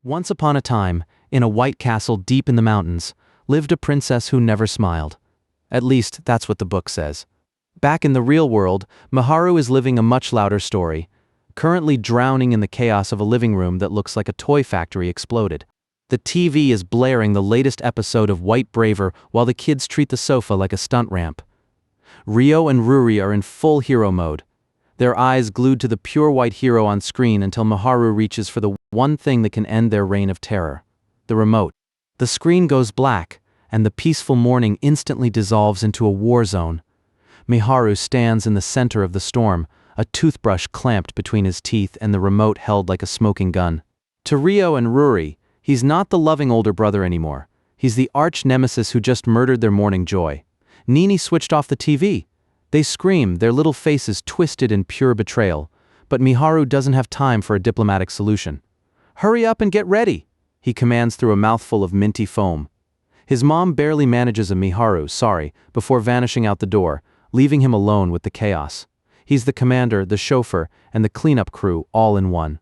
Once upon a time, in a white castle deep in the mountains, lived a princess who never smiled. At least, that's what the book says. Back in the real world, Miharu is living a much louder story, currently drowning in the chaos of a living room that looks like a toy factory exploded. The TV is blaring the latest episode of White Braver while the kids treat the sofa like a stunt ramp. Rio and Ruri are in full hero mode, their eyes glued to the pure white hero on screen until Miharu reaches for the one thing that can end their reign of terror: the remote. The screen goes black, and the peaceful morning instantly dissolves into a war zone. Miharu stands in the center of the storm, a toothbrush clamped between his teeth and the remote held like a smoking gun. To Rio and Ruri, he's not the loving older brother anymore. He's the arch nemesis who just murdered their morning joy. Nini switched off the TV. They scream, their little faces twisted in pure betrayal, but Miharu doesn't have time for a diplomatic solution. "Hurry up and get ready," he commands through a mouthful of minty foam. His mom barely manages a "Miharu, sorry," before vanishing out the door, leaving him alone with the chaos. He's the commander, the chauffeur, and the cleanup crew all in one.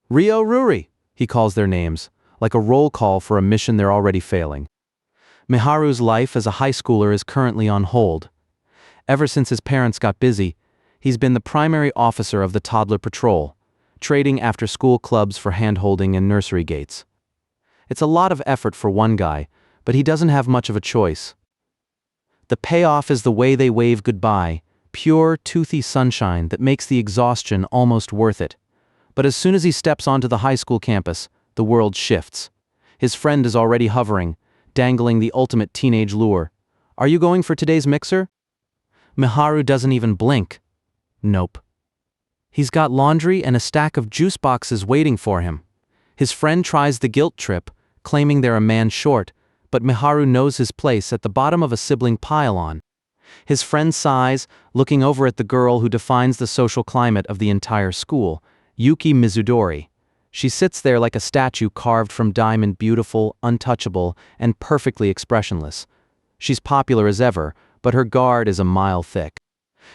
"Rio, Ruri," he calls their names, like a roll call for a mission they're already failing. Miharu's life as a high schooler is currently on hold. Ever since his parents got busy, he's been the primary officer of the toddler patrol, trading after-school clubs for hand-holding and nursery gates. It's a lot of effort for one guy, but he doesn't have much of a choice. The payoff is the way they wave goodbye, pure, toothy sunshine that makes the exhaustion almost worth it. But as soon as he steps onto the high school campus, the world shifts. His friend is already hovering, dangling the ultimate teenage lure. "Are you going for today's mixer?" Miharu doesn't even blink. Nope. He's got laundry and a stack of juice boxes waiting for him. His friend tries the guilt trip, claiming they're a man short, but Miharu knows his place at the bottom of a sibling pile-on. His friend sighs, looking over at the girl who defines the social climate of the entire school, Yuki Mizudori. She sits there like a statue carved from diamond, beautiful, untouchable, and perfectly expressionless. She's popular as ever, but her guard is a mile thick.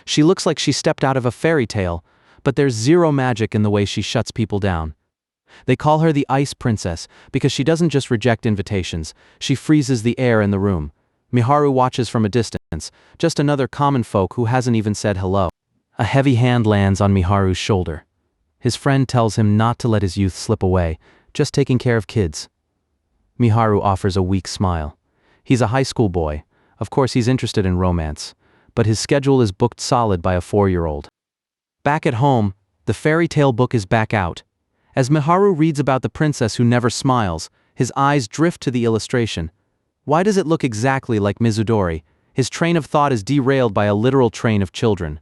She looks like she stepped out of a fairy tale, but there's zero magic in the way she shuts people down. They call her the Ice Princess because she doesn't just reject invitations, she freezes the air in the room. Miharu watches from a distance, just another common folk who hasn't even said hello. A heavy hand lands on Miharu's shoulder. His friend tells him not to let his youth slip away, just taking care of kids. Miharu offers a weak smile. He's a high school boy. Of course he's interested in romance, but his schedule is booked solid by a 4-year-old. Back at home, the fairy tale book is back out. As Miharu reads about the princess who never smiles, his eyes drift to the illustration. Why does it look exactly like Mizudori? His train of thought is derailed by a literal train of children.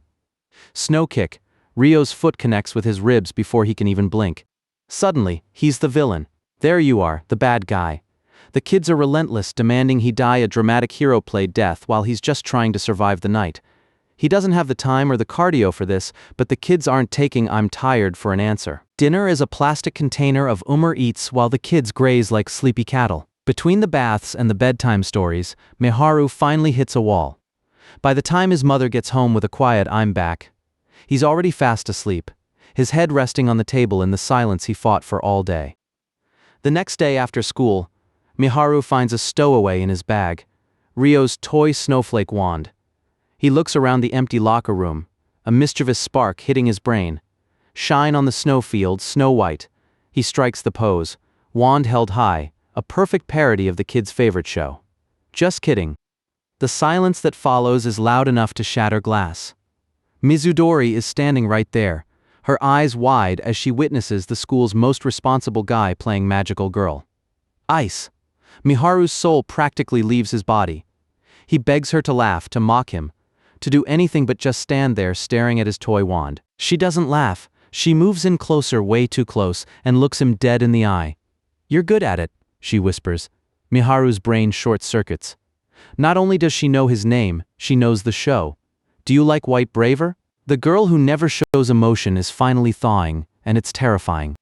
Snow kick. Rio's foot connects with his ribs before he can even blink. Suddenly, he's the villain. There you are, the bad guy. The kids are relentless, demanding he die a dramatic hero play death while he's just trying to survive the night. He doesn't have the time or the cardio for this, but the kids aren't taking "I'm tired" for an answer. Dinner is a plastic container of eats while the kids graze like sleepy cattle. Between the baths and the bedtime stories, Miharu finally hits a wall. By the time his mother gets home with a quiet "I'm back," he's already fast asleep, his head resting on the table in the silence he fought for all day. The next day after school, Miharu finds a stowaway in his bag, Rio's toy snowflake wand. He looks around the empty locker room, a mischievous spark hitting his brain. Shine on the snowfield, Snow White. He strikes the pose, wand held high, a perfect parody of the kid's favorite show. Just kidding. The silence that follows is loud enough to shatter glass. Mizudori is standing right there, her eyes wide as she witnesses the school's most responsible guy playing magical girl. Ice. Miharu's soul practically leaves his body. He begs her to laugh, to mock him, to do anything but just stand there staring at his toy wand. She doesn't laugh. She moves in closer, way too close, and looks him dead in the eye. "You're good at it," she whispers. Miharu's brain short-circuits. Not only does she know his name, she knows the show. Do you like White Braver? The girl who never shows emotion is finally thawing, and it's terrifying.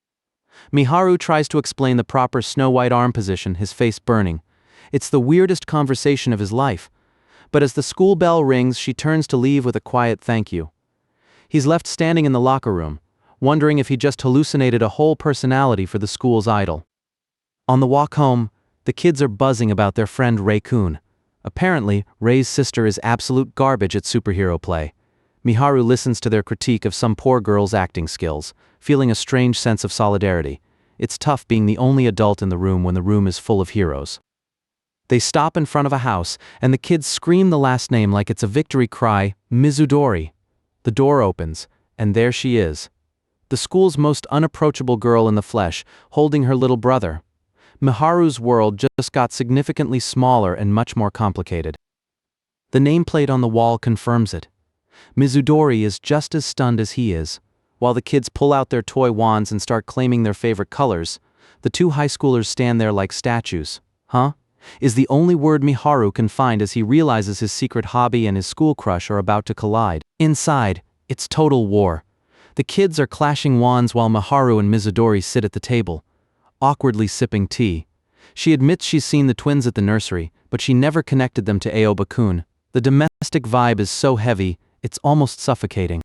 Miharu tries to explain the proper Snow White arm position, his face burning. It's the weirdest conversation of his life. But as the school bell rings, she turns to leave with a quiet "thank you." He's left standing in the locker room, wondering if he just hallucinated a whole personality for the school's idol. On the walk home, the kids are buzzing about their friend Rei-kun. Apparently, Rei's sister is absolute garbage at superhero play. Miharu listens to their critique of some poor girl's acting skills, feeling a strange sense of solidarity. It's tough being the only adult in the room when the room is full of heroes. They stop in front of a house, and the kids scream the last name like it's a victory cry, Mizudori. The door opens, and there she is. The school's most unapproachable girl in the flesh, holding her little brother. Miharu's world just got significantly smaller and much more complicated. The nameplate on the wall confirms it. Mizudori is just as stunned as he is. While the kids pull out their toy wands and start claiming their favorite colors, the two high schoolers stand there like statues. Huh? Is the only word Miharu can find as he realizes his secret hobby and his school crush are about to collide. Inside, it's total war. The kids are clashing wands while Miharu and Mizudori sit at the table, awkwardly sipping tea. She admits she's seen the twins at the nursery, but she never connected them to Aoba-kun. The domestic vibe is so heavy, it's almost suffocating.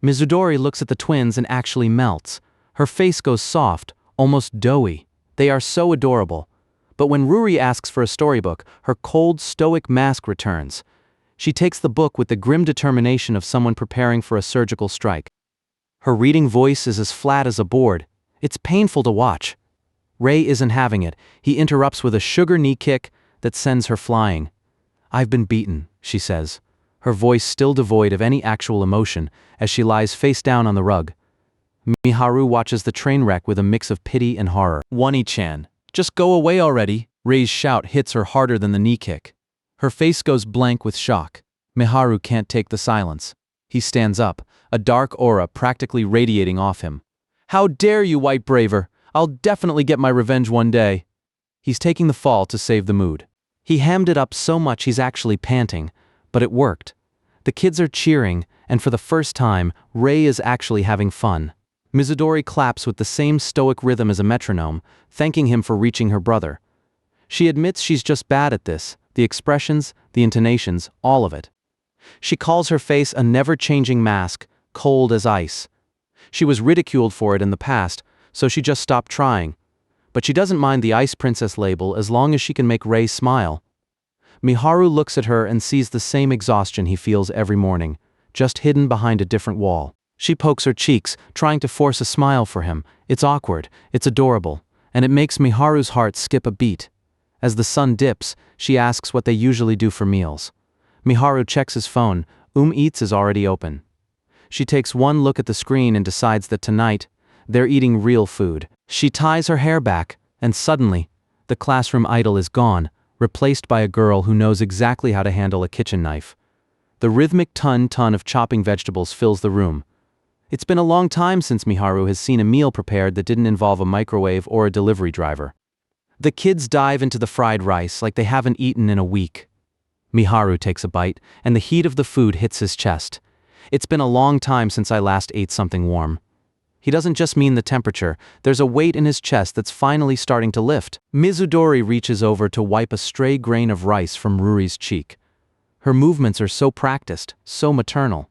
Mizudori looks at the twins and actually melts. Her face goes soft, almost doughy. They are so adorable. But when Ruri asks for a storybook, her cold, stoic mask returns. She takes the book with the grim determination of someone preparing for a surgical strike. Her reading voice is as flat as a board. It's painful to watch. Rei isn't having it. He interrupts with a sugar knee kick that sends her flying. "I've been beaten," she says, her voice still devoid of any actual emotion as she lies face down on the rug. Miharu watches the train wreck with a mix of pity and horror. "Wani-chan, just go away already." Rei's shout hits her harder than the knee kick. Her face goes blank with shock. Miharu can't take the silence. He stands up, a dark aura practically radiating off him. "How dare you, white braver! I'll definitely get my revenge one day." He's taking the fall to save the mood. He hammed it up so much he's actually panting, but it worked. The kids are cheering, and for the first time, Rei is actually having fun. Mizudori claps with the same stoic rhythm as a metronome, thanking him for reaching her brother. She admits she's just bad at this, the expressions, the intonations, all of it. She calls her face a never-changing mask, cold as ice. She was ridiculed for it in the past, so she just stopped trying. But she doesn't mind the Ice Princess label as long as she can make Rei smile. Miharu looks at her and sees the same exhaustion he feels every morning, just hidden behind a different wall. She pokes her cheeks, trying to force a smile for him. It's awkward, it's adorable, and it makes Miharu's heart skip a beat. As the sun dips, she asks what they usually do for meals. Miharu checks his phone. Eats is already open. She takes one look at the screen and decides that tonight, they're eating real food. She ties her hair back, and suddenly, the classroom idol is gone, replaced by a girl who knows exactly how to handle a kitchen knife. The rhythmic ton of chopping vegetables fills the room. It's been a long time since Miharu has seen a meal prepared that didn't involve a microwave or a delivery driver. The kids dive into the fried rice like they haven't eaten in a week. Miharu takes a bite, and the heat of the food hits his chest. "It's been a long time since I last ate something warm." He doesn't just mean the temperature, there's a weight in his chest that's finally starting to lift. Mizudori reaches over to wipe a stray grain of rice from Ruri's cheek. Her movements are so practiced, so maternal.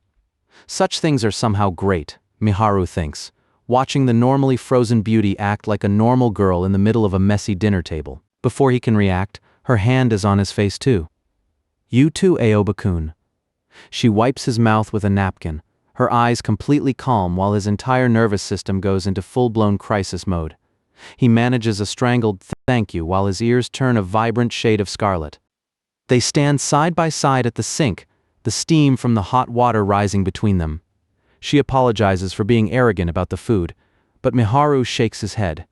Such things are somehow great, Miharu thinks, watching the normally frozen beauty act like a normal girl in the middle of a messy dinner table. Before he can react, her hand is on his face too. "You too, Aoba-kun." She wipes his mouth with a napkin, her eyes completely calm while his entire nervous system goes into full-blown crisis mode. He manages a strangled thank you while his ears turn a vibrant shade of scarlet. They stand side by side at the sink, the steam from the hot water rising between them. She apologizes for being arrogant about the food, but Miharu shakes his head.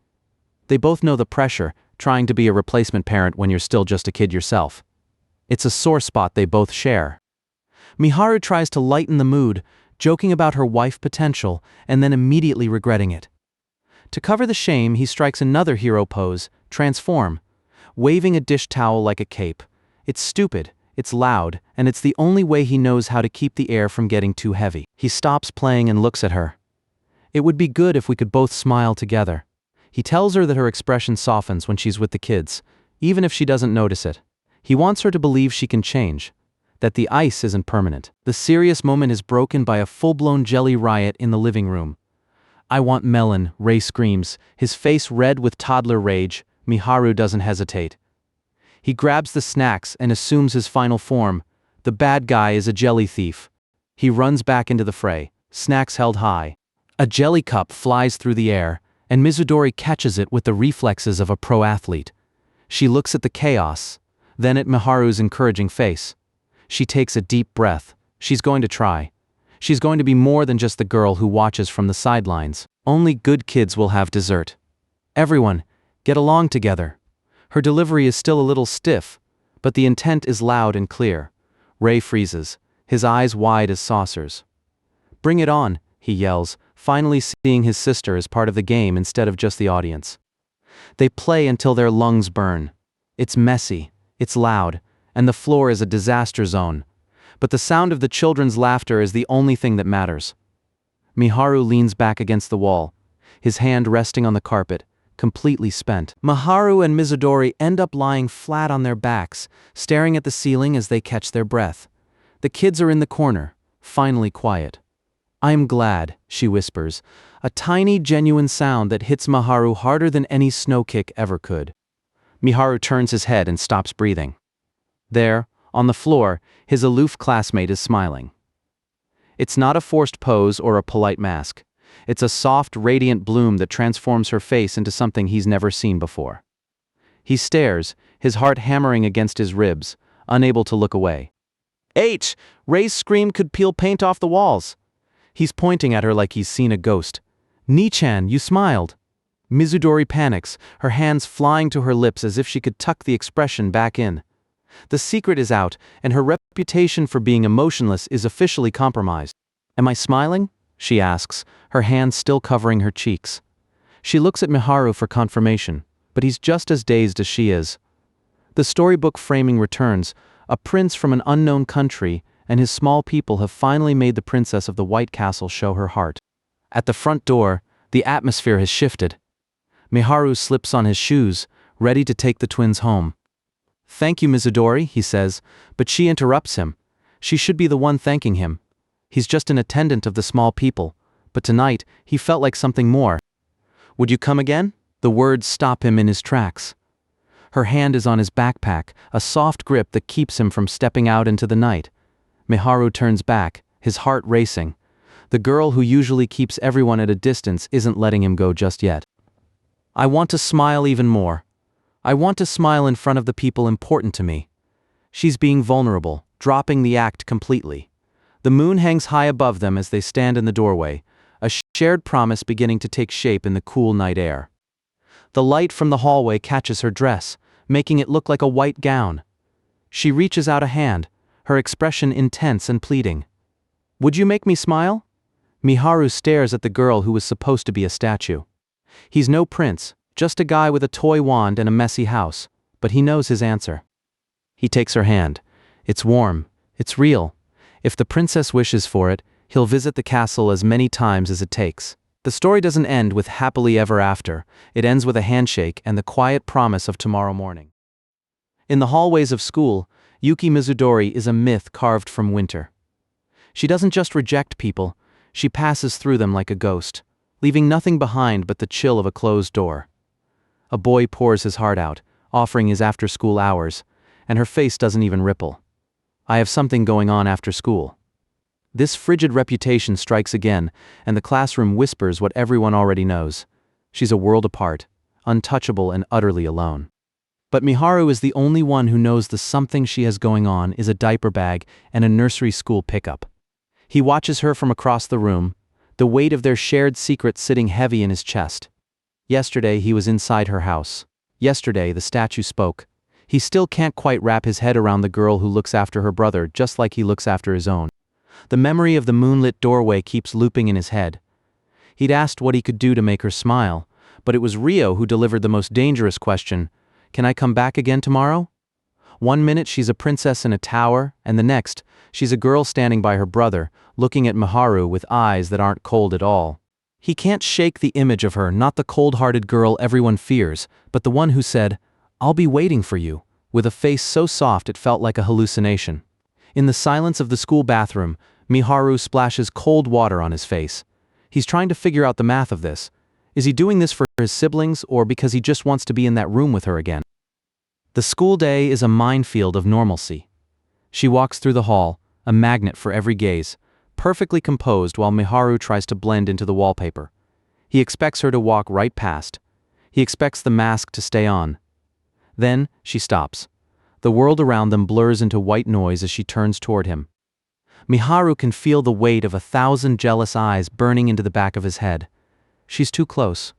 They both know the pressure, trying to be a replacement parent when you're still just a kid yourself. It's a sore spot they both share. Miharu tries to lighten the mood, joking about her wife potential, and then immediately regretting it. To cover the shame, he strikes another hero pose, transform, waving a dish towel like a cape. It's stupid, it's loud, and it's the only way he knows how to keep the air from getting too heavy. He stops playing and looks at her. "It would be good if we could both smile together." He tells her that her expression softens when she's with the kids, even if she doesn't notice it. He wants her to believe she can change, that the ice isn't permanent. The serious moment is broken by a full-blown jelly riot in the living room. "I want melon," Rei screams, his face red with toddler rage, Miharu doesn't hesitate. He grabs the snacks and assumes his final form. The bad guy is a jelly thief. He runs back into the fray, snacks held high. A jelly cup flies through the air, and Mizudori catches it with the reflexes of a pro athlete. She looks at the chaos, then at Miharu's encouraging face. She takes a deep breath. She's going to try. She's going to be more than just the girl who watches from the sidelines. Only good kids will have dessert. Everyone, get along together. Her delivery is still a little stiff, but the intent is loud and clear. Ray freezes, his eyes wide as saucers. Bring it on, he yells, finally seeing his sister as part of the game instead of just the audience. They play until their lungs burn. It's messy, it's loud, and the floor is a disaster zone. But the sound of the children's laughter is the only thing that matters. Miharu leans back against the wall, his hand resting on the carpet, completely spent. Miharu and Mizudori end up lying flat on their backs, staring at the ceiling as they catch their breath. The kids are in the corner, finally quiet. "I'm glad," she whispers, a tiny, genuine sound that hits Miharu harder than any snow kick ever could. Miharu turns his head and stops breathing. There, on the floor, his aloof classmate is smiling. It's not a forced pose or a polite mask. It's a soft, radiant bloom that transforms her face into something he's never seen before. He stares, his heart hammering against his ribs, unable to look away. "H! Ray's scream could peel paint off the walls." He's pointing at her like he's seen a ghost. "Ni-chan, you smiled." Mizudori panics, her hands flying to her lips as if she could tuck the expression back in. The secret is out, and her reputation for being emotionless is officially compromised. "Am I smiling?" she asks, her hands still covering her cheeks. She looks at Miharu for confirmation, but he's just as dazed as she is. The storybook framing returns, a prince from an unknown country, and his small people have finally made the princess of the White Castle show her heart. At the front door, the atmosphere has shifted. Miharu slips on his shoes, ready to take the twins home. "Thank you, Mizudori," he says, but she interrupts him. She should be the one thanking him. He's just an attendant of the small people, but tonight, he felt like something more. "Would you come again?" The words stop him in his tracks. Her hand is on his backpack, a soft grip that keeps him from stepping out into the night. Miharu turns back, his heart racing. The girl who usually keeps everyone at a distance isn't letting him go just yet. "I want to smile even more. I want to smile in front of the people important to me." She's being vulnerable, dropping the act completely. The moon hangs high above them as they stand in the doorway, a shared promise beginning to take shape in the cool night air. The light from the hallway catches her dress, making it look like a white gown. She reaches out a hand, her expression intense and pleading. "Would you make me smile?" Miharu stares at the girl who was supposed to be a statue. He's no prince, just a guy with a toy wand and a messy house, but he knows his answer. He takes her hand. It's warm. It's real. If the princess wishes for it, he'll visit the castle as many times as it takes. The story doesn't end with happily ever after. It ends with a handshake and the quiet promise of tomorrow morning. In the hallways of school, Yuki Mizudori is a myth carved from winter. She doesn't just reject people, she passes through them like a ghost, leaving nothing behind but the chill of a closed door. A boy pours his heart out, offering his after-school hours, and her face doesn't even ripple. "I have something going on after school." This frigid reputation strikes again, and the classroom whispers what everyone already knows. She's a world apart, untouchable and utterly alone. But Miharu is the only one who knows the something she has going on is a diaper bag and a nursery school pickup. He watches her from across the room, the weight of their shared secret sitting heavy in his chest. Yesterday he was inside her house. Yesterday the statue spoke. He still can't quite wrap his head around the girl who looks after her brother just like he looks after his own. The memory of the moonlit doorway keeps looping in his head. He'd asked what he could do to make her smile, but it was Rio who delivered the most dangerous question. "Can I come back again tomorrow?" 1 minute she's a princess in a tower, and the next, she's a girl standing by her brother, looking at Miharu with eyes that aren't cold at all. He can't shake the image of her, not the cold-hearted girl everyone fears, but the one who said, "I'll be waiting for you," with a face so soft it felt like a hallucination. In the silence of the school bathroom, Miharu splashes cold water on his face. He's trying to figure out the math of this. Is he doing this for his siblings or because he just wants to be in that room with her again? The school day is a minefield of normalcy. She walks through the hall, a magnet for every gaze, perfectly composed while Miharu tries to blend into the wallpaper. He expects her to walk right past. He expects the mask to stay on. Then, she stops. The world around them blurs into white noise as she turns toward him. Miharu can feel the weight of 1,000 jealous eyes burning into the back of his head. She's too close.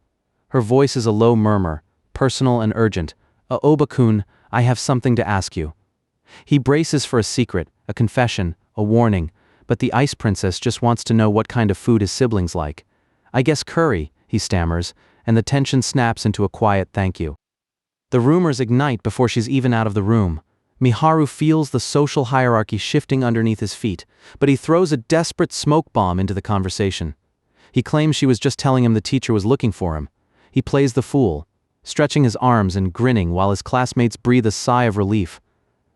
Her voice is a low murmur, personal and urgent. Aoba-kun, I have something to ask you. He braces for a secret, a confession, a warning, but the ice princess just wants to know what kind of food his siblings like. I guess curry, he stammers, and the tension snaps into a quiet thank you. The rumors ignite before she's even out of the room. Miharu feels the social hierarchy shifting underneath his feet, but he throws a desperate smoke bomb into the conversation. He claims she was just telling him the teacher was looking for him. He plays the fool, stretching his arms and grinning while his classmates breathe a sigh of relief.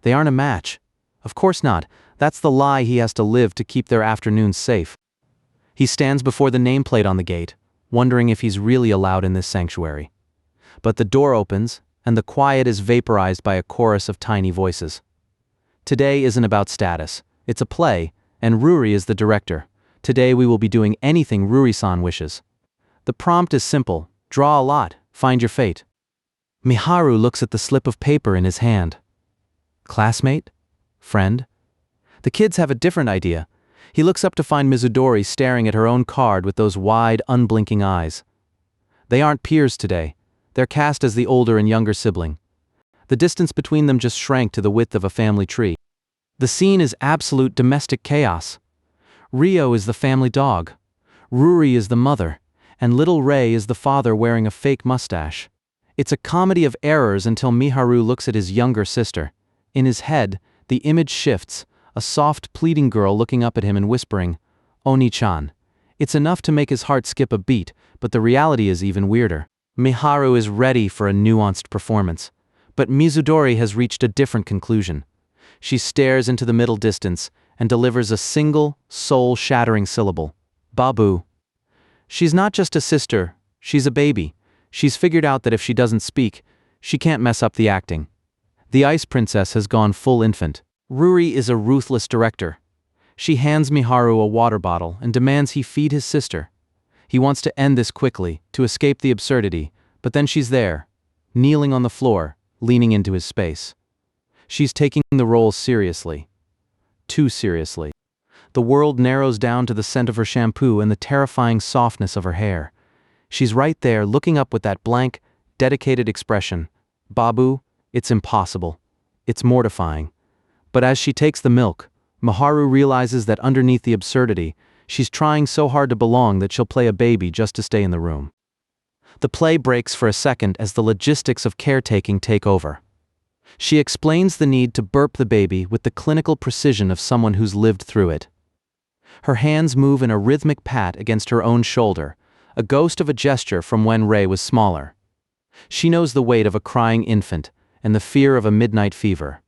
They aren't a match. Of course not. That's the lie he has to live to keep their afternoons safe. He stands before the nameplate on the gate, wondering if he's really allowed in this sanctuary. But the door opens, and the quiet is vaporized by a chorus of tiny voices. Today isn't about status. It's a play, and Ruri is the director. Today we will be doing anything Ruri-san wishes. The prompt is simple. Draw a lot. Find your fate. Miharu looks at the slip of paper in his hand. Classmate? Friend? The kids have a different idea. He looks up to find Mizudori staring at her own card with those wide, unblinking eyes. They aren't peers today. They're cast as the older and younger sibling. The distance between them just shrank to the width of a family tree. The scene is absolute domestic chaos. Rio is the family dog. Ruri is the mother. And little Ray is the father wearing a fake mustache. It's a comedy of errors until Miharu looks at his younger sister. In his head, the image shifts, a soft, pleading girl looking up at him and whispering, Oni-chan. It's enough to make his heart skip a beat, but the reality is even weirder. Miharu is ready for a nuanced performance, but Mizudori has reached a different conclusion. She stares into the middle distance and delivers a single, soul-shattering syllable. Babu. She's not just a sister, she's a baby. She's figured out that if she doesn't speak, she can't mess up the acting. The ice princess has gone full infant. Ruri is a ruthless director. She hands Miharu a water bottle and demands he feed his sister. He wants to end this quickly, to escape the absurdity, but then she's there, kneeling on the floor, leaning into his space. She's taking the role seriously. Too seriously. The world narrows down to the scent of her shampoo and the terrifying softness of her hair. She's right there, looking up with that blank, dedicated expression. Babu, it's impossible. It's mortifying. But as she takes the milk, Miharu realizes that underneath the absurdity, she's trying so hard to belong that she'll play a baby just to stay in the room. The play breaks for a second as the logistics of caretaking take over. She explains the need to burp the baby with the clinical precision of someone who's lived through it. Her hands move in a rhythmic pat against her own shoulder, a ghost of a gesture from when Ray was smaller. She knows the weight of a crying infant and the fear of a midnight fever.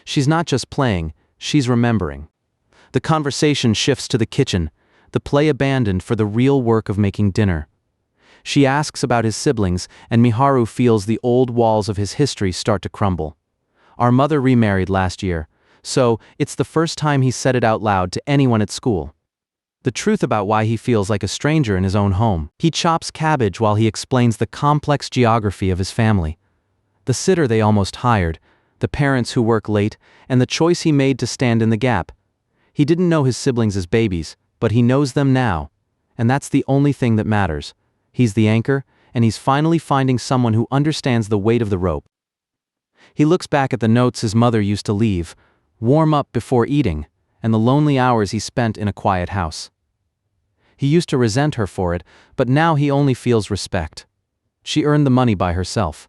She's not just playing, she's remembering. The conversation shifts to the kitchen, the play abandoned for the real work of making dinner. She asks about his siblings, and Miharu feels the old walls of his history start to crumble. Our mother remarried last year, so it's the first time he said it out loud to anyone at school. The truth about why he feels like a stranger in his own home. He chops cabbage while he explains the complex geography of his family. The sitter they almost hired, the parents who work late, and the choice he made to stand in the gap. He didn't know his siblings as babies, but he knows them now. And that's the only thing that matters. He's the anchor, and he's finally finding someone who understands the weight of the rope. He looks back at the notes his mother used to leave, warm up before eating, and the lonely hours he spent in a quiet house. He used to resent her for it, but now he only feels respect. She earned the money by herself.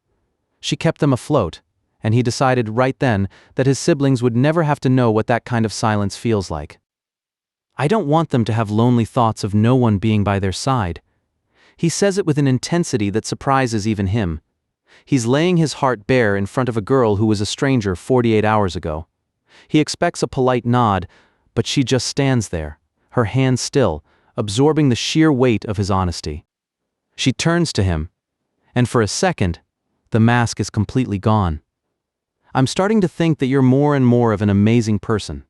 She kept them afloat, and he decided right then that his siblings would never have to know what that kind of silence feels like. I don't want them to have lonely thoughts of no one being by their side. He says it with an intensity that surprises even him. He's laying his heart bare in front of a girl who was a stranger 48 hours ago. He expects a polite nod, but she just stands there, her hands still, absorbing the sheer weight of his honesty. She turns to him, and for a second, the mask is completely gone. I'm starting to think that you're more and more of an amazing person.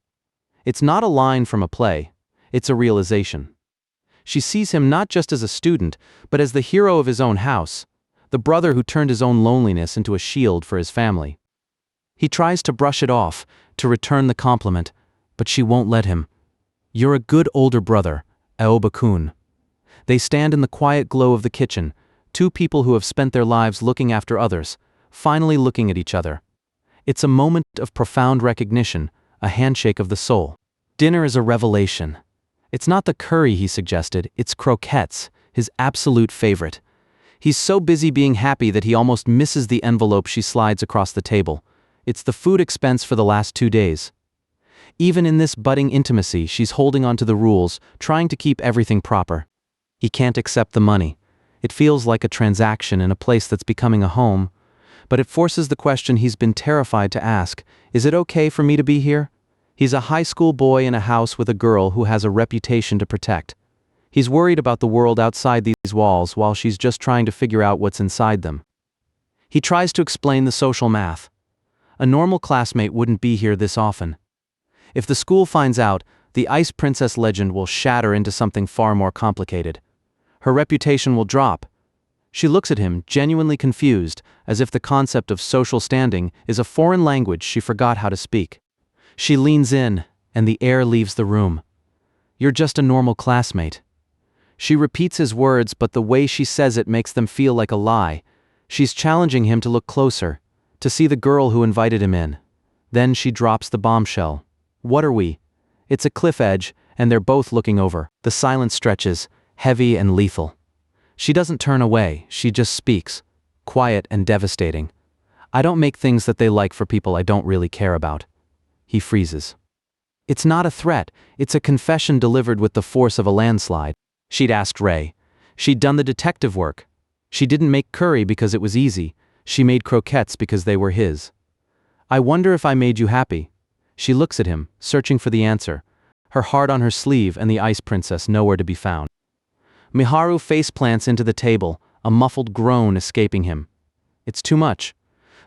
It's not a line from a play, it's a realization. She sees him not just as a student, but as the hero of his own house, the brother who turned his own loneliness into a shield for his family. He tries to brush it off, to return the compliment, but she won't let him. You're a good older brother, Aoba-kun. They stand in the quiet glow of the kitchen, two people who have spent their lives looking after others, finally looking at each other. It's a moment of profound recognition, a handshake of the soul. Dinner is a revelation. It's not the curry he suggested, it's croquettes, his absolute favorite. He's so busy being happy that he almost misses the envelope she slides across the table. It's the food expense for the last 2 days. Even in this budding intimacy, she's holding on to the rules, trying to keep everything proper. He can't accept the money. It feels like a transaction in a place that's becoming a home. But it forces the question he's been terrified to ask, is it okay for me to be here? He's a high school boy in a house with a girl who has a reputation to protect. He's worried about the world outside these walls while she's just trying to figure out what's inside them. He tries to explain the social math. A normal classmate wouldn't be here this often. If the school finds out, the Ice Princess legend will shatter into something far more complicated. Her reputation will drop. She looks at him, genuinely confused, as if the concept of social standing is a foreign language she forgot how to speak. She leans in, and the air leaves the room. You're just a normal classmate. She repeats his words, but the way she says it makes them feel like a lie. She's challenging him to look closer, to see the girl who invited him in. Then she drops the bombshell. What are we? It's a cliff edge, and they're both looking over. The silence stretches, heavy and lethal. She doesn't turn away, she just speaks, quiet and devastating. I don't make things that they like for people I don't really care about. He freezes. It's not a threat, it's a confession delivered with the force of a landslide. She'd asked Ray. She'd done the detective work. She didn't make curry because it was easy, she made croquettes because they were his. I wonder if I made you happy. She looks at him, searching for the answer, her heart on her sleeve and the Ice Princess nowhere to be found. Miharu faceplants into the table, a muffled groan escaping him. It's too much.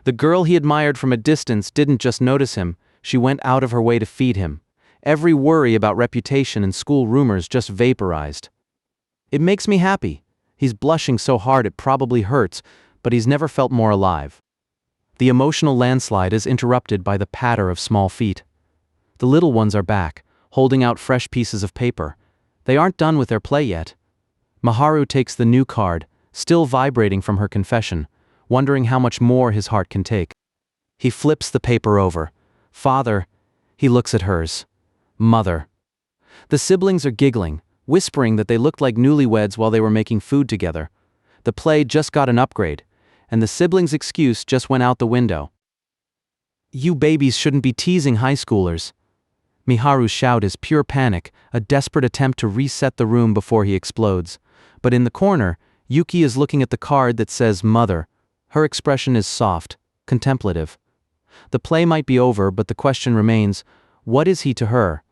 The girl he admired from a distance didn't just notice him, she went out of her way to feed him. Every worry about reputation and school rumors just vaporized. It makes me happy. He's blushing so hard it probably hurts, but he's never felt more alive. The emotional landslide is interrupted by the patter of small feet. The little ones are back, holding out fresh pieces of paper. They aren't done with their play yet. Miharu takes the new card, still vibrating from her confession, wondering how much more his heart can take. He flips the paper over. Father. He looks at hers. Mother. The siblings are giggling, whispering that they looked like newlyweds while they were making food together. The play just got an upgrade, and the siblings' excuse just went out the window. You babies shouldn't be teasing high schoolers. Miharu's shout is pure panic, a desperate attempt to reset the room before he explodes. But in the corner, Yuki is looking at the card that says Mother. Her expression is soft, contemplative. The play might be over, but the question remains, what is he to her?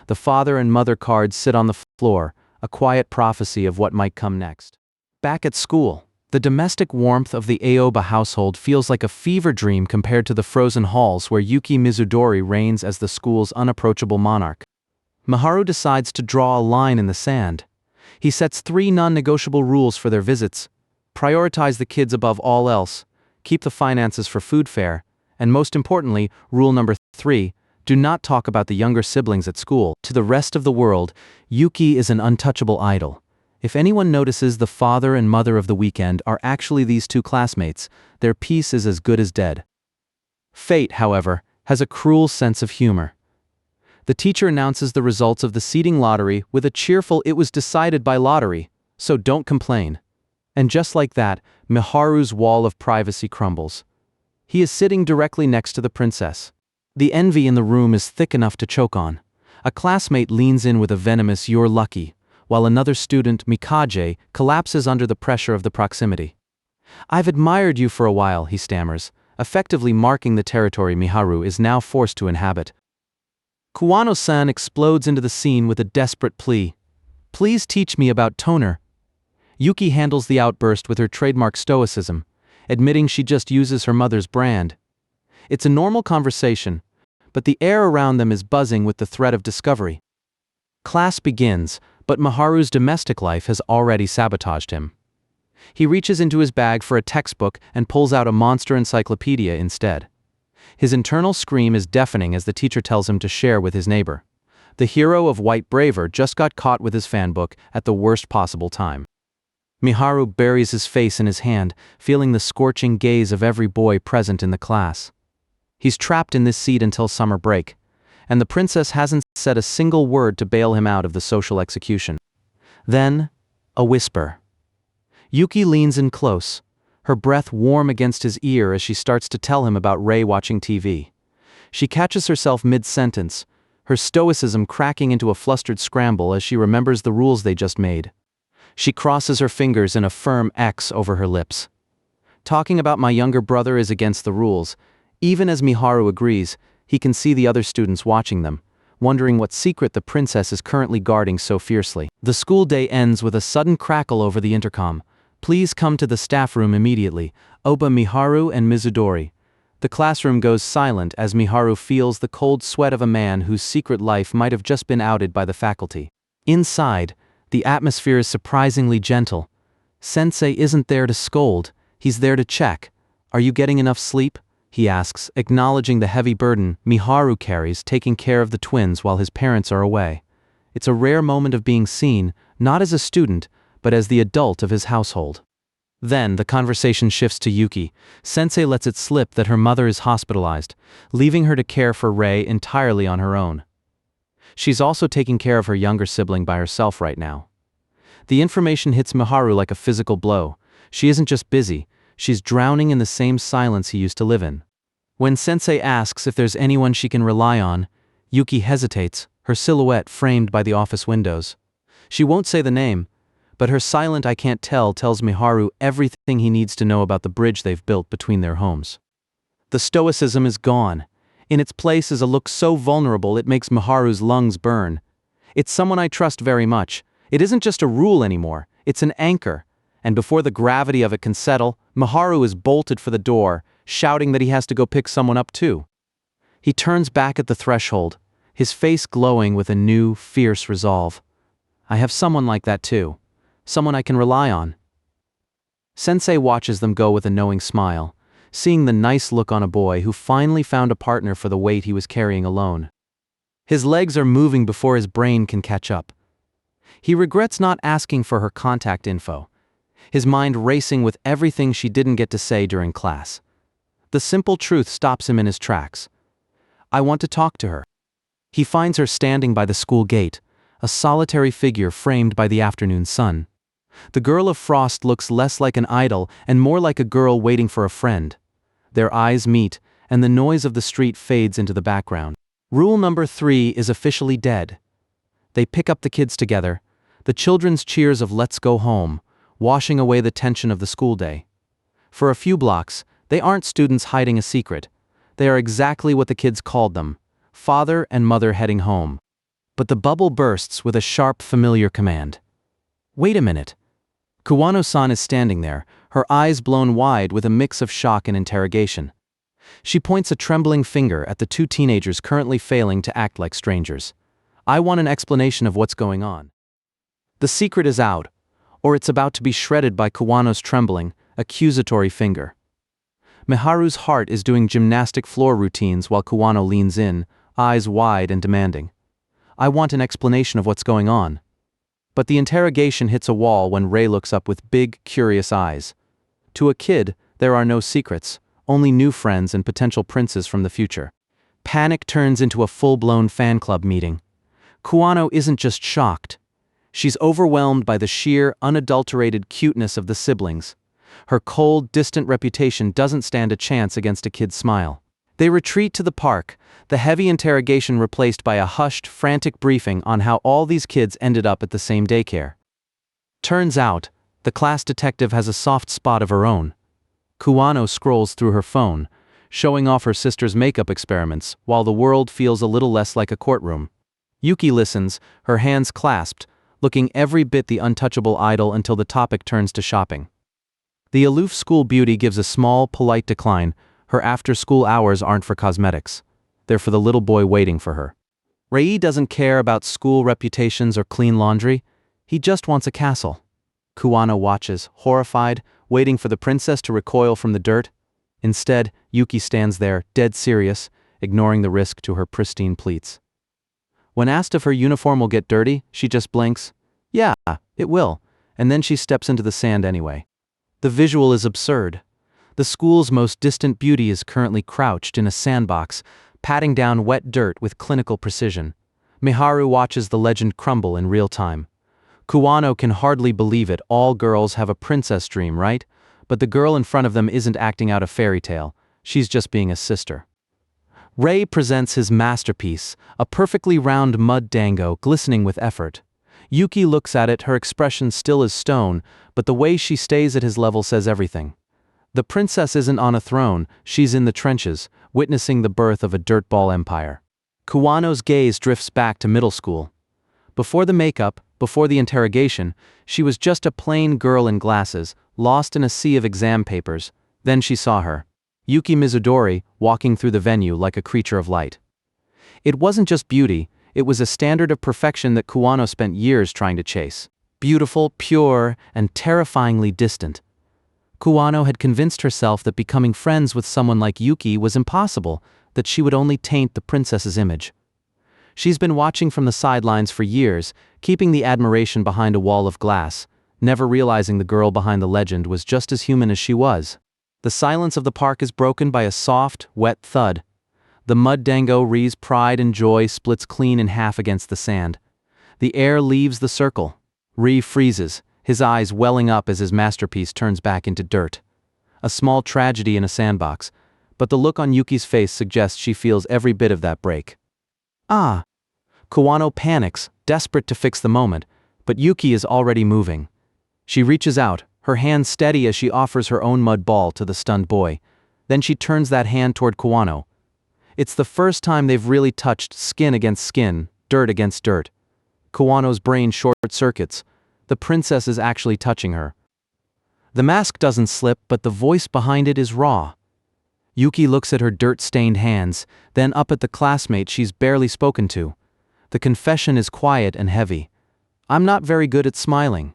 The father and mother cards sit on the floor, a quiet prophecy of what might come next. Back at school, the domestic warmth of the Aoba household feels like a fever dream compared to the frozen halls where Yuki Mizudori reigns as the school's unapproachable monarch. Miharu decides to draw a line in the sand. He sets 3 non-negotiable rules for their visits. Prioritize the kids above all else, keep the finances for food fare, and most importantly, rule number 3, do not talk about the younger siblings at school. To the rest of the world, Yuki is an untouchable idol. If anyone notices the father and mother of the weekend are actually these 2 classmates, their peace is as good as dead. Fate, however, has a cruel sense of humor. The teacher announces the results of the seating lottery with a cheerful "It was decided by lottery, so don't complain." And just like that, Miharu's wall of privacy crumbles. He is sitting directly next to the princess. The envy in the room is thick enough to choke on. A classmate leans in with a venomous "You're lucky," while another student, Mikage, collapses under the pressure of the proximity. I've admired you for a while, he stammers, effectively marking the territory Miharu is now forced to inhabit. Kuwano-san explodes into the scene with a desperate plea. Please teach me about toner. Yuki handles the outburst with her trademark stoicism, admitting she just uses her mother's brand. It's a normal conversation, but the air around them is buzzing with the threat of discovery. Class begins, but Miharu's domestic life has already sabotaged him. He reaches into his bag for a textbook and pulls out a monster encyclopedia instead. His internal scream is deafening as the teacher tells him to share with his neighbor. The hero of White Braver just got caught with his fanbook at the worst possible time. Miharu buries his face in his hand, feeling the scorching gaze of every boy present in the class. He's trapped in this seat until summer break, and the princess hasn't said a single word to bail him out of the social execution. Then, a whisper. Yuki leans in close, her breath warm against his ear as she starts to tell him about Rei watching TV. She catches herself mid-sentence, her stoicism cracking into a flustered scramble as she remembers the rules they just made. She crosses her fingers in a firm X over her lips. Talking about my younger brother is against the rules. Even as Miharu agrees, he can see the other students watching them, wondering what secret the princess is currently guarding so fiercely. The school day ends with a sudden crackle over the intercom. Please come to the staff room immediately, Aoba Miharu and Mizudori. The classroom goes silent as Miharu feels the cold sweat of a man whose secret life might have just been outed by the faculty. Inside, the atmosphere is surprisingly gentle. Sensei isn't there to scold, he's there to check. Are you getting enough sleep? He asks, acknowledging the heavy burden Miharu carries taking care of the twins while his parents are away. It's a rare moment of being seen, not as a student, but as the adult of his household. Then the conversation shifts to Yuki. Sensei lets it slip that her mother is hospitalized, leaving her to care for Rei entirely on her own. She's also taking care of her younger sibling by herself right now. The information hits Miharu like a physical blow. She isn't just busy, she's drowning in the same silence he used to live in. When Sensei asks if there's anyone she can rely on, Yuki hesitates, her silhouette framed by the office windows. She won't say the name, but her silent "I can't tell" tells Miharu everything he needs to know about the bridge they've built between their homes. The stoicism is gone. In its place is a look so vulnerable it makes Miharu's lungs burn. It's someone I trust very much. It isn't just a rule anymore, it's an anchor. And before the gravity of it can settle, Miharu is bolted for the door, shouting that he has to go pick someone up too. He turns back at the threshold, his face glowing with a new, fierce resolve. I have someone like that too. Someone I can rely on. Sensei watches them go with a knowing smile, seeing the nice look on a boy who finally found a partner for the weight he was carrying alone. His legs are moving before his brain can catch up. He regrets not asking for her contact info, his mind racing with everything she didn't get to say during class. The simple truth stops him in his tracks. I want to talk to her. He finds her standing by the school gate, a solitary figure framed by the afternoon sun. The girl of frost looks less like an idol and more like a girl waiting for a friend. Their eyes meet, and the noise of the street fades into the background. Rule number 3 is officially dead. They pick up the kids together, the children's cheers of "let's go home," washing away the tension of the school day. For a few blocks, they aren't students hiding a secret. They are exactly what the kids called them, father and mother heading home. But the bubble bursts with a sharp, familiar command. Wait a minute. Kuwano-san is standing there, her eyes blown wide with a mix of shock and interrogation. She points a trembling finger at the two teenagers currently failing to act like strangers. I want an explanation of what's going on. The secret is out, or it's about to be shredded by Kuwano's trembling, accusatory finger. Miharu's heart is doing gymnastic floor routines while Kuwano leans in, eyes wide and demanding. I want an explanation of what's going on. But the interrogation hits a wall when Rei looks up with big, curious eyes. To a kid, there are no secrets, only new friends and potential princes from the future. Panic turns into a full-blown fan club meeting. Kuwano isn't just shocked. She's overwhelmed by the sheer, unadulterated cuteness of the siblings. Her cold, distant reputation doesn't stand a chance against a kid's smile. They retreat to the park, the heavy interrogation replaced by a hushed, frantic briefing on how all these kids ended up at the same daycare. Turns out, the class detective has a soft spot of her own. Kuwano scrolls through her phone, showing off her sister's makeup experiments, while the world feels a little less like a courtroom. Yuki listens, her hands clasped, looking every bit the untouchable idol until the topic turns to shopping. The aloof school beauty gives a small, polite decline. Her after-school hours aren't for cosmetics. They're for the little boy waiting for her. Rei doesn't care about school reputations or clean laundry. He just wants a castle. Kuwano watches, horrified, waiting for the princess to recoil from the dirt. Instead, Yuki stands there, dead serious, ignoring the risk to her pristine pleats. When asked if her uniform will get dirty, she just blinks. Yeah, it will, and then she steps into the sand anyway. The visual is absurd. The school's most distant beauty is currently crouched in a sandbox, patting down wet dirt with clinical precision. Miharu watches the legend crumble in real time. Kuwano can hardly believe it. All girls have a princess dream, right? But the girl in front of them isn't acting out a fairy tale. She's just being a sister. Rei presents his masterpiece, a perfectly round mud dango glistening with effort. Yuki looks at it, her expression still as stone, but the way she stays at his level says everything. The princess isn't on a throne, she's in the trenches, witnessing the birth of a dirtball empire. Kuwano's gaze drifts back to middle school. Before the makeup, before the interrogation, she was just a plain girl in glasses, lost in a sea of exam papers. Then she saw her. Yuki Mizudori, walking through the venue like a creature of light. It wasn't just beauty, it was a standard of perfection that Kuwano spent years trying to chase. Beautiful, pure, and terrifyingly distant. Kuwano had convinced herself that becoming friends with someone like Yuki was impossible, that she would only taint the princess's image. She's been watching from the sidelines for years, keeping the admiration behind a wall of glass, never realizing the girl behind the legend was just as human as she was. The silence of the park is broken by a soft, wet thud. The mud dango Ri's pride and joy splits clean in half against the sand. The air leaves the circle. Ri freezes, his eyes welling up as his masterpiece turns back into dirt. A small tragedy in a sandbox, but the look on Yuki's face suggests she feels every bit of that break. Ah! Kuwano panics, desperate to fix the moment, but Yuki is already moving. She reaches out, her hand steady as she offers her own mud ball to the stunned boy. Then she turns that hand toward Kuwano. It's the first time they've really touched skin against skin, dirt against dirt. Kuwano's brain short-circuits. The princess is actually touching her. The mask doesn't slip, but the voice behind it is raw. Yuki looks at her dirt-stained hands, then up at the classmate she's barely spoken to. The confession is quiet and heavy. I'm not very good at smiling.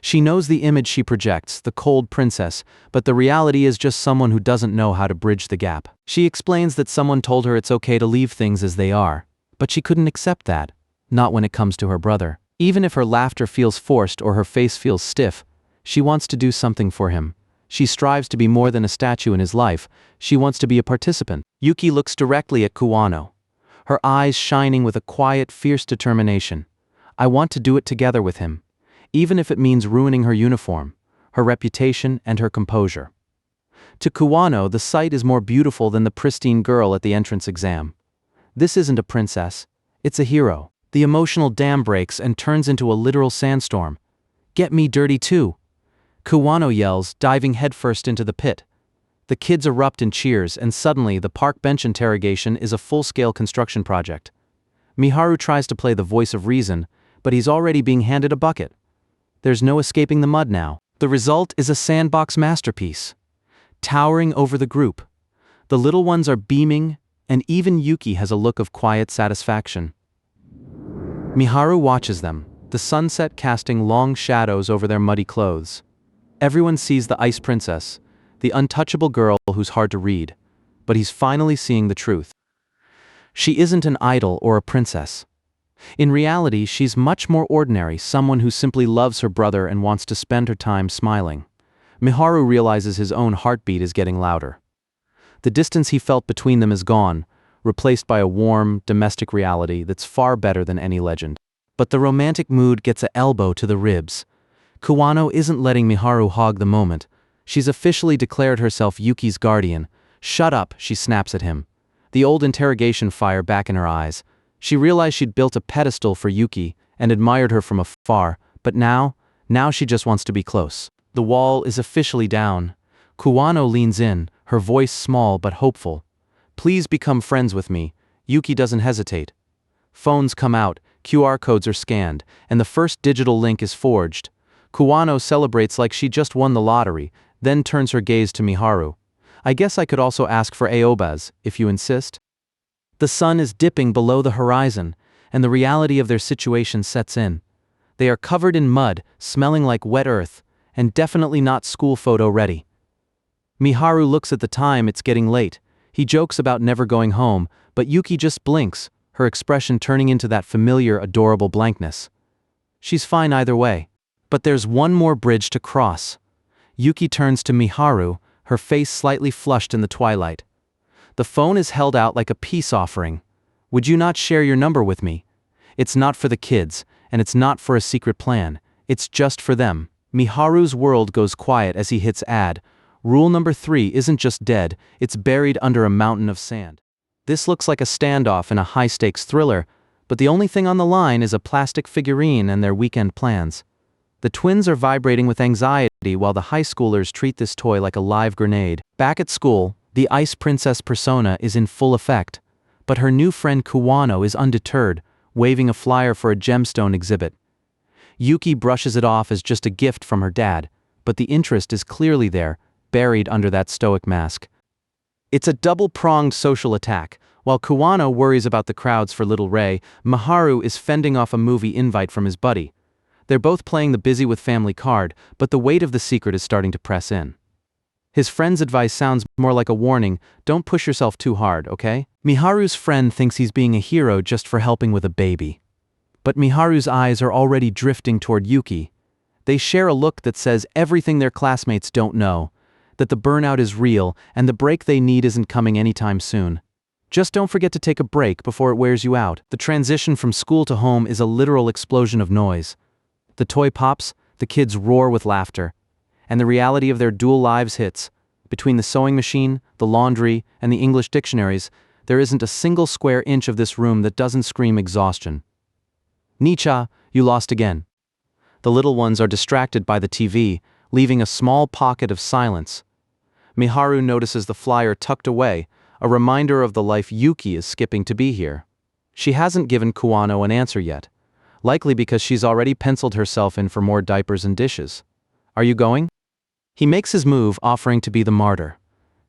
She knows the image she projects, the cold princess, but the reality is just someone who doesn't know how to bridge the gap. She explains that someone told her it's okay to leave things as they are, but she couldn't accept that, not when it comes to her brother. Even if her laughter feels forced or her face feels stiff, she wants to do something for him. She strives to be more than a statue in his life, she wants to be a participant. Yuki looks directly at Kuwano, her eyes shining with a quiet, fierce determination. I want to do it together with him, even if it means ruining her uniform, her reputation, and her composure. To Kuwano, the sight is more beautiful than the pristine girl at the entrance exam. This isn't a princess, it's a hero. The emotional dam breaks and turns into a literal sandstorm. Get me dirty too! Kuwano yells, diving headfirst into the pit. The kids erupt in cheers, and suddenly the park bench interrogation is a full-scale construction project. Miharu tries to play the voice of reason, but he's already being handed a bucket. There's no escaping the mud now. The result is a sandbox masterpiece. Towering over the group. The little ones are beaming, and even Yuki has a look of quiet satisfaction. Miharu watches them, the sunset casting long shadows over their muddy clothes. Everyone sees the ice princess, the untouchable girl who's hard to read, but he's finally seeing the truth. She isn't an idol or a princess. In reality, she's much more ordinary, someone who simply loves her brother and wants to spend her time smiling. Miharu realizes his own heartbeat is getting louder. The distance he felt between them is gone, replaced by a warm, domestic reality that's far better than any legend. But the romantic mood gets an elbow to the ribs. Kuwano isn't letting Miharu hog the moment. She's officially declared herself Yuki's guardian. Shut up, she snaps at him. The old interrogation fire back in her eyes. She realized she'd built a pedestal for Yuki and admired her from afar, but now she just wants to be close. The wall is officially down. Kuwano leans in, her voice small but hopeful. Please become friends with me. Yuki doesn't hesitate. Phones come out, QR codes are scanned, and the first digital link is forged. Kuwano celebrates like she just won the lottery, then turns her gaze to Miharu. I guess I could also ask for Aoba's, if you insist. The sun is dipping below the horizon, and the reality of their situation sets in. They are covered in mud, smelling like wet earth, and definitely not school photo ready. Miharu looks at the time, it's getting late. He jokes about never going home, but Yuki just blinks, her expression turning into that familiar, adorable blankness. She's fine either way. But there's one more bridge to cross. Yuki turns to Miharu, her face slightly flushed in the twilight. The phone is held out like a peace offering. Would you not share your number with me? It's not for the kids, and it's not for a secret plan. It's just for them. Miharu's world goes quiet as he hits add. Rule number 3 isn't just dead, it's buried under a mountain of sand. This looks like a standoff in a high-stakes thriller, but the only thing on the line is a plastic figurine and their weekend plans. The twins are vibrating with anxiety while the high schoolers treat this toy like a live grenade. Back at school, the ice princess persona is in full effect, but her new friend Kuwano is undeterred, waving a flyer for a gemstone exhibit. Yuki brushes it off as just a gift from her dad, but the interest is clearly there, buried under that stoic mask. It's a double-pronged social attack. While Kuwano worries about the crowds for little Rei, Miharu is fending off a movie invite from his buddy. They're both playing the busy with family card, but the weight of the secret is starting to press in. His friend's advice sounds more like a warning, don't push yourself too hard, okay? Miharu's friend thinks he's being a hero just for helping with a baby. But Miharu's eyes are already drifting toward Yuki. They share a look that says everything their classmates don't know, that the burnout is real and the break they need isn't coming anytime soon. Just don't forget to take a break before it wears you out. The transition from school to home is a literal explosion of noise. The toy pops, the kids roar with laughter, and the reality of their dual lives hits. Between the sewing machine, the laundry, and the English dictionaries, there isn't a single square inch of this room that doesn't scream exhaustion. Nicha, you lost again. The little ones are distracted by the TV, leaving a small pocket of silence. Miharu notices the flyer tucked away, a reminder of the life Yuki is skipping to be here. She hasn't given Kuwano an answer yet, likely because she's already penciled herself in for more diapers and dishes. Are you going? He makes his move, offering to be the martyr.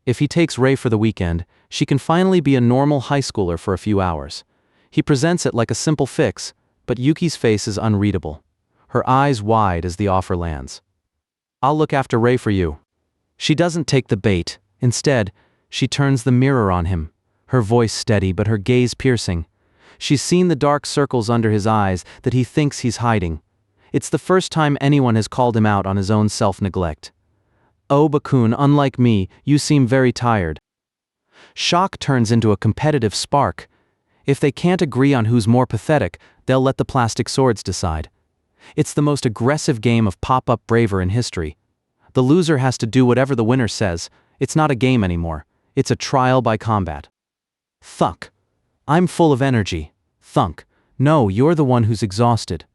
If he takes Rei for the weekend, she can finally be a normal high schooler for a few hours. He presents it like a simple fix, but Yuki's face is unreadable. Her eyes wide as the offer lands. I'll look after Rei for you. She doesn't take the bait. Instead, she turns the mirror on him, her voice steady but her gaze piercing. She's seen the dark circles under his eyes that he thinks he's hiding. It's the first time anyone has called him out on his own self-neglect. Aoba-kun, unlike me, you seem very tired. Shock turns into a competitive spark. If they can't agree on who's more pathetic, they'll let the plastic swords decide. It's the most aggressive game of pop-up braver in history. The loser has to do whatever the winner says. It's not a game anymore. It's a trial by combat. Thunk. I'm full of energy. Thunk. No, you're the one who's exhausted.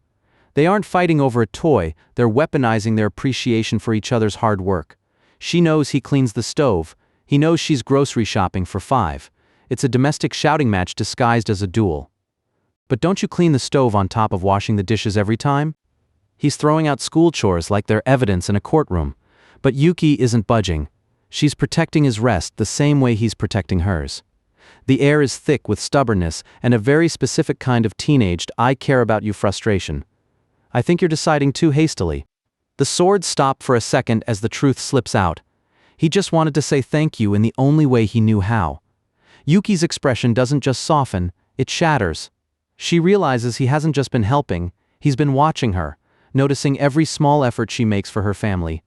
They aren't fighting over a toy, they're weaponizing their appreciation for each other's hard work. She knows he cleans the stove. He knows she's grocery shopping for 5. It's a domestic shouting match disguised as a duel. But don't you clean the stove on top of washing the dishes every time? He's throwing out school chores like they're evidence in a courtroom. But Yuki isn't budging. She's protecting his rest the same way he's protecting hers. The air is thick with stubbornness and a very specific kind of teenaged I care about you frustration. I think you're deciding too hastily. The swords stop for a second as the truth slips out. He just wanted to say thank you in the only way he knew how. Yuki's expression doesn't just soften, it shatters. She realizes he hasn't just been helping, he's been watching her, noticing every small effort she makes for her family.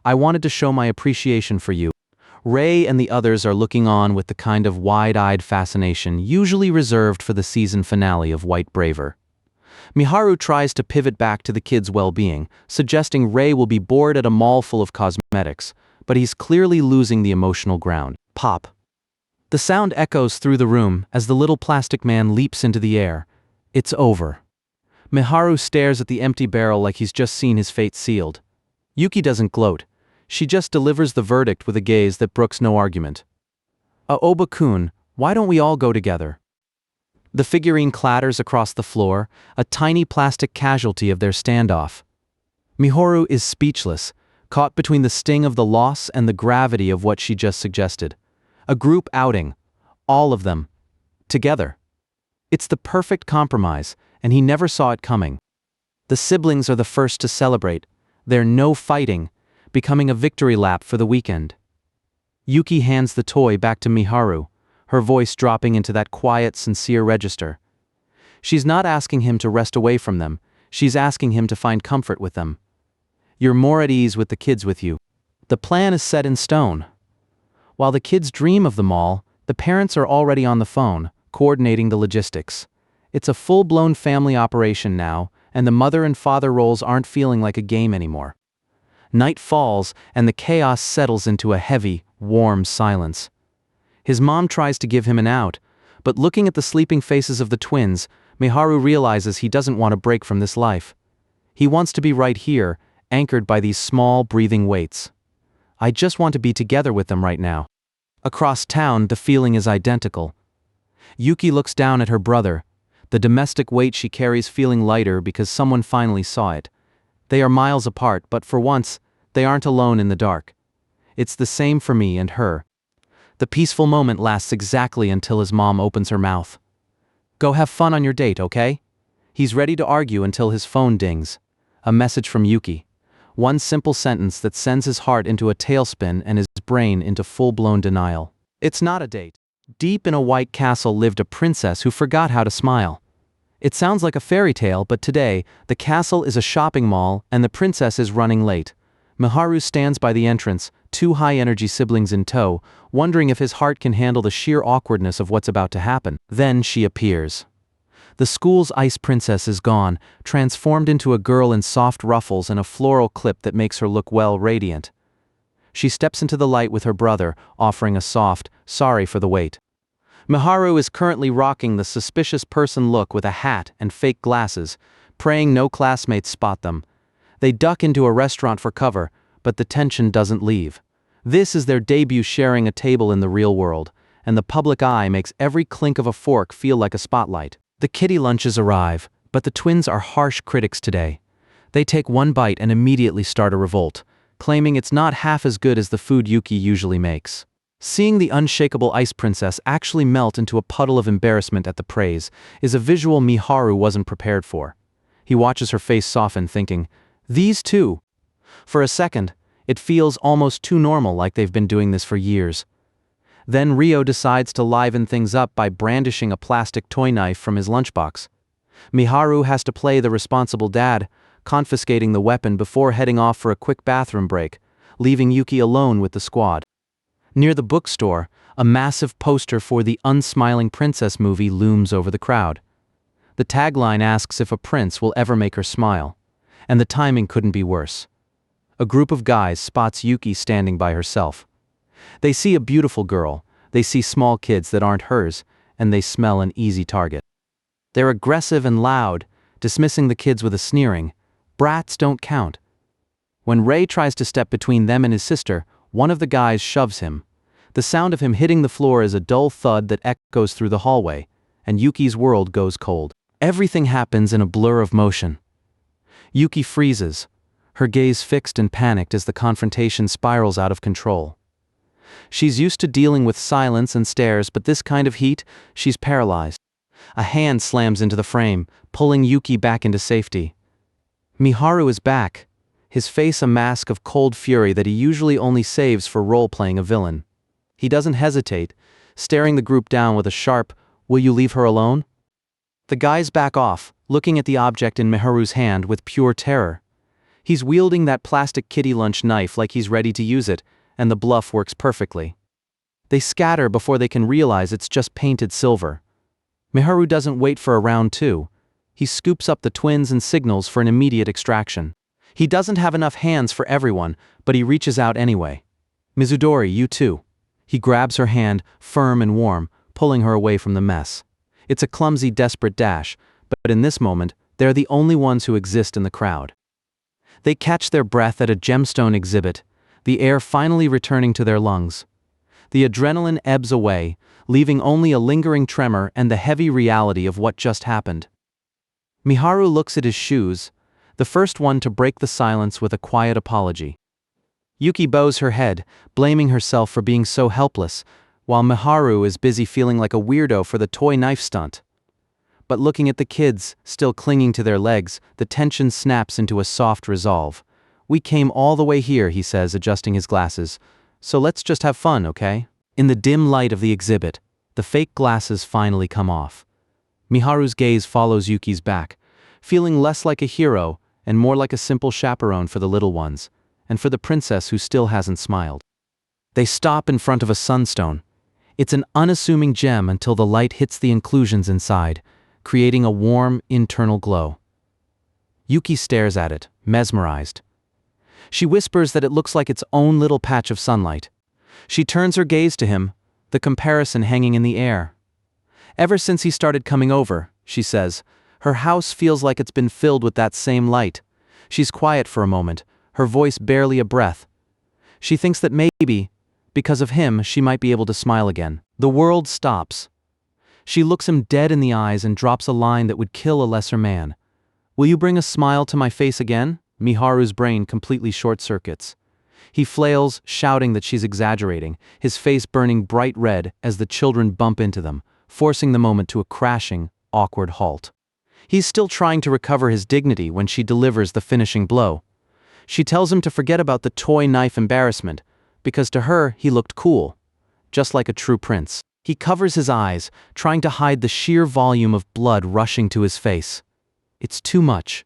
I wanted to show my appreciation for you. Rei and the others are looking on with the kind of wide-eyed fascination usually reserved for the season finale of White Braver. Miharu tries to pivot back to the kids' well-being, suggesting Rei will be bored at a mall full of cosmetics, but he's clearly losing the emotional ground. Pop. The sound echoes through the room as the little plastic man leaps into the air. It's over. Miharu stares at the empty barrel like he's just seen his fate sealed. Yuki doesn't gloat. She just delivers the verdict with a gaze that brooks no argument. Aoba-kun, why don't we all go together? The figurine clatters across the floor, a tiny plastic casualty of their standoff. Miharu is speechless, caught between the sting of the loss and the gravity of what she just suggested. A group outing. All of them. Together. It's the perfect compromise, and he never saw it coming. The siblings are the first to celebrate. Their no fighting, becoming a victory lap for the weekend. Yuki hands the toy back to Miharu, her voice dropping into that quiet, sincere register. She's not asking him to rest away from them, she's asking him to find comfort with them. You're more at ease with the kids with you. The plan is set in stone. While the kids dream of the mall, the parents are already on the phone, coordinating the logistics. It's a full-blown family operation now, and the mother and father roles aren't feeling like a game anymore. Night falls, and the chaos settles into a heavy, warm silence. His mom tries to give him an out, but looking at the sleeping faces of the twins, Miharu realizes he doesn't want to break from this life. He wants to be right here, anchored by these small, breathing weights. I just want to be together with them right now. Across town, the feeling is identical. Yuki looks down at her brother, the domestic weight she carries feeling lighter because someone finally saw it. They are miles apart, but for once, they aren't alone in the dark. It's the same for me and her. The peaceful moment lasts exactly until his mom opens her mouth. Go have fun on your date, okay? He's ready to argue until his phone dings. A message from Yuki. One simple sentence that sends his heart into a tailspin and his brain into full-blown denial. It's not a date. Deep in a white castle lived a princess who forgot how to smile. It sounds like a fairy tale, but today, the castle is a shopping mall and the princess is running late. Miharu stands by the entrance, two high-energy siblings in tow, wondering if his heart can handle the sheer awkwardness of what's about to happen. Then she appears. The school's ice princess is gone, transformed into a girl in soft ruffles and a floral clip that makes her look well radiant. She steps into the light with her brother, offering a soft, sorry for the wait. Miharu is currently rocking the suspicious person look with a hat and fake glasses, praying no classmates spot them. They duck into a restaurant for cover, but the tension doesn't leave. This is their debut sharing a table in the real world, and the public eye makes every clink of a fork feel like a spotlight. The kiddie lunches arrive, but the twins are harsh critics today. They take one bite and immediately start a revolt, claiming it's not half as good as the food Yuki usually makes. Seeing the unshakable ice princess actually melt into a puddle of embarrassment at the praise is a visual Miharu wasn't prepared for. He watches her face soften, thinking, "These two?" For a second, it feels almost too normal, like they've been doing this for years. Then Rio decides to liven things up by brandishing a plastic toy knife from his lunchbox. Miharu has to play the responsible dad, confiscating the weapon before heading off for a quick bathroom break, leaving Yuki alone with the squad. Near the bookstore, a massive poster for the Unsmiling Princess movie looms over the crowd. The tagline asks if a prince will ever make her smile, and the timing couldn't be worse. A group of guys spots Yuki standing by herself. They see a beautiful girl, they see small kids that aren't hers, and they smell an easy target. They're aggressive and loud, dismissing the kids with a sneering, "Brats don't count." When Ray tries to step between them and his sister, one of the guys shoves him. The sound of him hitting the floor is a dull thud that echoes through the hallway, and Yuki's world goes cold. Everything happens in a blur of motion. Yuki freezes, her gaze fixed and panicked as the confrontation spirals out of control. She's used to dealing with silence and stares, but this kind of heat, she's paralyzed. A hand slams into the frame, pulling Yuki back into safety. Miharu is back, his face a mask of cold fury that he usually only saves for role-playing a villain. He doesn't hesitate, staring the group down with a sharp, "Will you leave her alone?" The guys back off, looking at the object in Miharu's hand with pure terror. He's wielding that plastic kiddie lunch knife like he's ready to use it, and the bluff works perfectly. They scatter before they can realize it's just painted silver. Miharu doesn't wait for a round two. He scoops up the twins and signals for an immediate extraction. He doesn't have enough hands for everyone, but he reaches out anyway. "Mizudori, you too." He grabs her hand, firm and warm, pulling her away from the mess. It's a clumsy, desperate dash, but in this moment, they're the only ones who exist in the crowd. They catch their breath at a gemstone exhibit, the air finally returning to their lungs. The adrenaline ebbs away, leaving only a lingering tremor and the heavy reality of what just happened. Miharu looks at his shoes, the first one to break the silence with a quiet apology. Yuki bows her head, blaming herself for being so helpless, while Miharu is busy feeling like a weirdo for the toy knife stunt. But looking at the kids, still clinging to their legs, the tension snaps into a soft resolve. "We came all the way here," he says, adjusting his glasses. "So let's just have fun, okay?" In the dim light of the exhibit, the fake glasses finally come off. Miharu's gaze follows Yuki's back, feeling less like a hero and more like a simple chaperone for the little ones, and for the princess who still hasn't smiled. They stop in front of a sunstone. It's an unassuming gem until the light hits the inclusions inside, creating a warm, internal glow. Yuki stares at it, mesmerized. She whispers that it looks like its own little patch of sunlight. She turns her gaze to him, the comparison hanging in the air. "Ever since he started coming over," she says, "her house feels like it's been filled with that same light." She's quiet for a moment, her voice barely a breath. She thinks that maybe, because of him, she might be able to smile again. The world stops. She looks him dead in the eyes and drops a line that would kill a lesser man. "Will you bring a smile to my face again?" Miharu's brain completely short-circuits. He flails, shouting that she's exaggerating, his face burning bright red as the children bump into them, forcing the moment to a crashing, awkward halt. He's still trying to recover his dignity when she delivers the finishing blow. She tells him to forget about the toy knife embarrassment, because to her he looked cool, just like a true prince. He covers his eyes, trying to hide the sheer volume of blood rushing to his face. It's too much.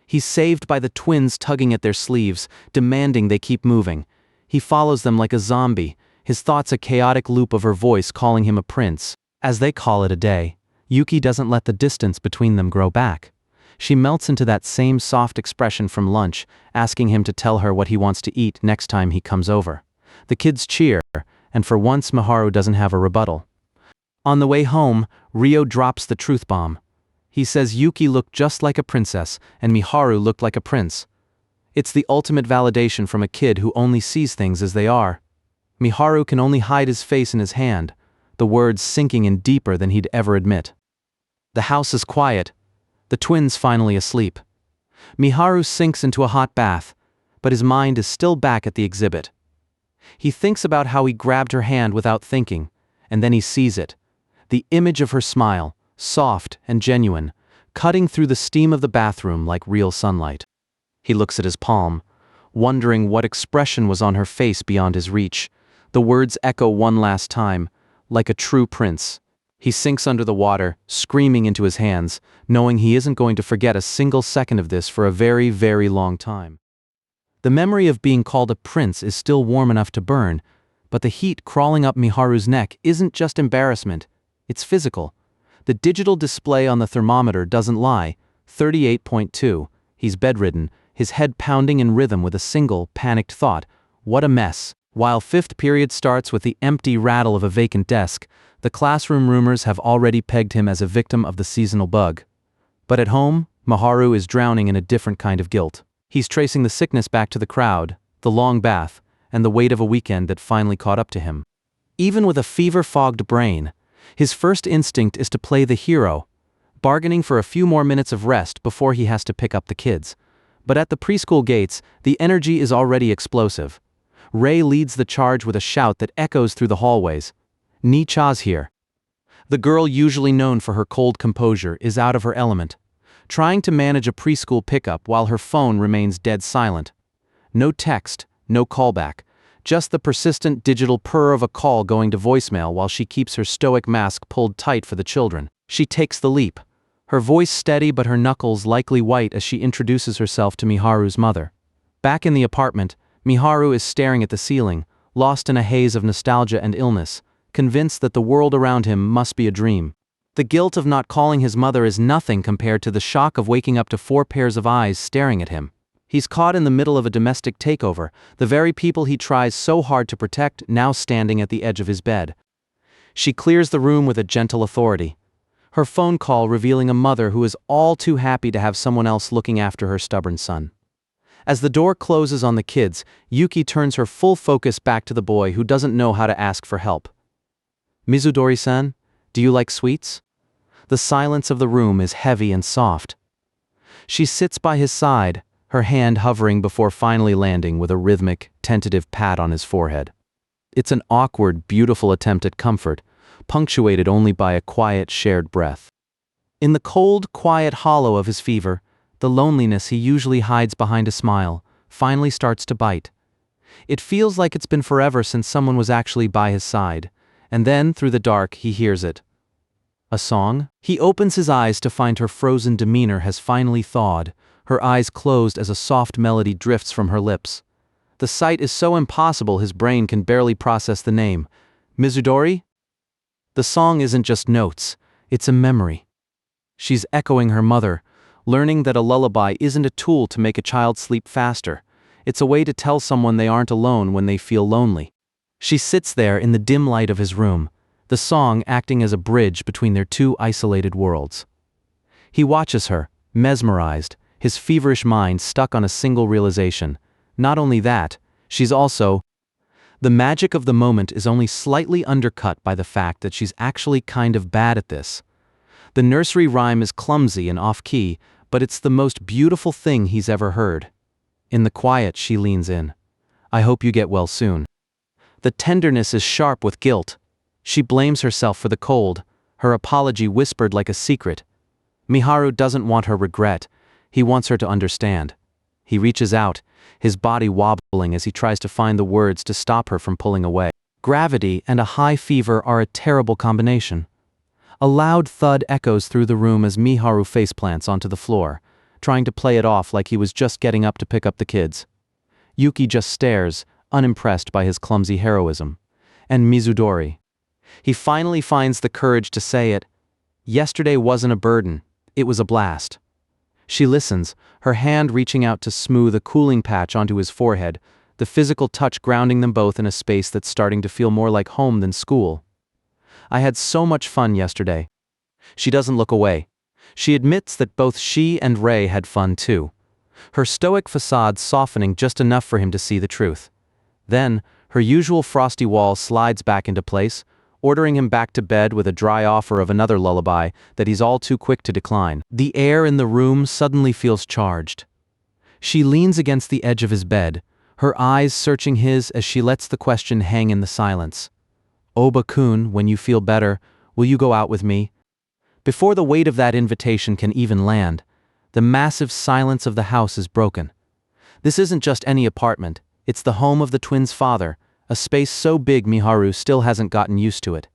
He's saved by the twins tugging at their sleeves, demanding they keep moving. He follows them like a zombie, his thoughts a chaotic loop of her voice calling him a prince. As they call it a day, Yuki doesn't let the distance between them grow back. She melts into that same soft expression from lunch, asking him to tell her what he wants to eat next time he comes over. The kids cheer, and for once Miharu doesn't have a rebuttal. On the way home, Rio drops the truth bomb. He says Yuki looked just like a princess, and Miharu looked like a prince. It's the ultimate validation from a kid who only sees things as they are. Miharu can only hide his face in his hand, the words sinking in deeper than he'd ever admit. The house is quiet, the twins finally asleep. Miharu sinks into a hot bath, but his mind is still back at the exhibit. He thinks about how he grabbed her hand without thinking, and then he sees it. The image of her smile, soft and genuine, cutting through the steam of the bathroom like real sunlight. He looks at his palm, wondering what expression was on her face beyond his reach. The words echo one last time, like a true prince. He sinks under the water, screaming into his hands, knowing he isn't going to forget a single second of this for a very, very long time. The memory of being called a prince is still warm enough to burn, but the heat crawling up Miharu's neck isn't just embarrassment, it's physical. The digital display on the thermometer doesn't lie, 38.2. He's bedridden, his head pounding in rhythm with a single, panicked thought, what a mess. While fifth period starts with the empty rattle of a vacant desk, the classroom rumors have already pegged him as a victim of the seasonal bug. But at home, Miharu is drowning in a different kind of guilt. He's tracing the sickness back to the crowd, the long bath, and the weight of a weekend that finally caught up to him. Even with a fever-fogged brain, his first instinct is to play the hero, bargaining for a few more minutes of rest before he has to pick up the kids. But at the preschool gates, the energy is already explosive. Ray leads the charge with a shout that echoes through the hallways. "Ni-cha's here." The girl, usually known for her cold composure, is out of her element, trying to manage a preschool pickup while her phone remains dead silent. No text, no callback, just the persistent digital purr of a call going to voicemail while she keeps her stoic mask pulled tight for the children. She takes the leap, her voice steady but her knuckles likely white as she introduces herself to Miharu's mother. Back in the apartment, Miharu is staring at the ceiling, lost in a haze of nostalgia and illness, convinced that the world around him must be a dream. The guilt of not calling his mother is nothing compared to the shock of waking up to 4 pairs of eyes staring at him. He's caught in the middle of a domestic takeover, the very people he tries so hard to protect now standing at the edge of his bed. She clears the room with a gentle authority, her phone call revealing a mother who is all too happy to have someone else looking after her stubborn son. As the door closes on the kids, Yuki turns her full focus back to the boy who doesn't know how to ask for help. Mizudori-san, do you like sweets? The silence of the room is heavy and soft. She sits by his side, her hand hovering before finally landing with a rhythmic, tentative pat on his forehead. It's an awkward, beautiful attempt at comfort, punctuated only by a quiet, shared breath. In the cold, quiet hollow of his fever, the loneliness he usually hides behind a smile finally starts to bite. It feels like it's been forever since someone was actually by his side, and then, through the dark, he hears it. A song? He opens his eyes to find her frozen demeanor has finally thawed, her eyes closed as a soft melody drifts from her lips. The sight is so impossible his brain can barely process the name. Mizudori? The song isn't just notes, it's a memory. She's echoing her mother, learning that a lullaby isn't a tool to make a child sleep faster. It's a way to tell someone they aren't alone when they feel lonely. She sits there in the dim light of his room, the song acting as a bridge between their two isolated worlds. He watches her, mesmerized, his feverish mind stuck on a single realization. Not only that, she's also... The magic of the moment is only slightly undercut by the fact that she's actually kind of bad at this. The nursery rhyme is clumsy and off-key, but it's the most beautiful thing he's ever heard. In the quiet, she leans in. I hope you get well soon. The tenderness is sharp with guilt. She blames herself for the cold, her apology whispered like a secret. Miharu doesn't want her regret, he wants her to understand. He reaches out, his body wobbling as he tries to find the words to stop her from pulling away. Gravity and a high fever are a terrible combination. A loud thud echoes through the room as Miharu faceplants onto the floor, trying to play it off like he was just getting up to pick up the kids. Yuki just stares, unimpressed by his clumsy heroism. And Mizudori. He finally finds the courage to say it. Yesterday wasn't a burden, it was a blast. She listens, her hand reaching out to smooth a cooling patch onto his forehead, the physical touch grounding them both in a space that's starting to feel more like home than school. I had so much fun yesterday. She doesn't look away. She admits that both she and Ray had fun too. Her stoic facade softening just enough for him to see the truth. Then, her usual frosty wall slides back into place, ordering him back to bed with a dry offer of another lullaby that he's all too quick to decline. The air in the room suddenly feels charged. She leans against the edge of his bed, her eyes searching his as she lets the question hang in the silence. Oba-kun, when you feel better, will you go out with me? Before the weight of that invitation can even land, the massive silence of the house is broken. This isn't just any apartment, it's the home of the twins' father, a space so big Miharu still hasn't gotten used to it.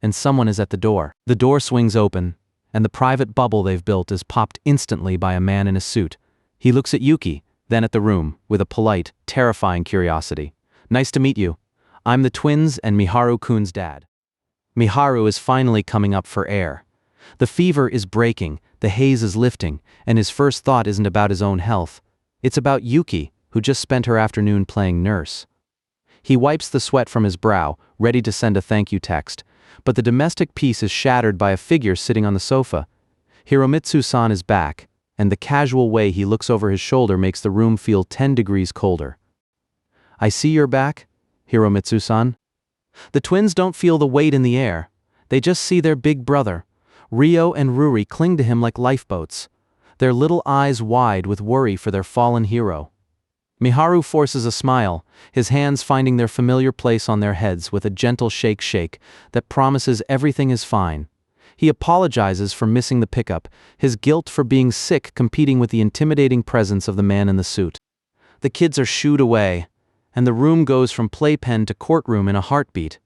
And someone is at the door. The door swings open, and the private bubble they've built is popped instantly by a man in a suit. He looks at Yuki, then at the room, with a polite, terrifying curiosity. Nice to meet you. I'm the twins and Miharu-kun's dad. Miharu is finally coming up for air. The fever is breaking, the haze is lifting, and his first thought isn't about his own health. It's about Yuki, who just spent her afternoon playing nurse. He wipes the sweat from his brow, ready to send a thank you text, but the domestic peace is shattered by a figure sitting on the sofa. Hiromitsu-san is back, and the casual way he looks over his shoulder makes the room feel 10 degrees colder. I see you're back, Hiromitsu-san. The twins don't feel the weight in the air. They just see their big brother. Rio and Ruri cling to him like lifeboats, their little eyes wide with worry for their fallen hero. Miharu forces a smile, his hands finding their familiar place on their heads with a gentle shake that promises everything is fine. He apologizes for missing the pickup, his guilt for being sick competing with the intimidating presence of the man in the suit. The kids are shooed away, and the room goes from playpen to courtroom in a heartbeat.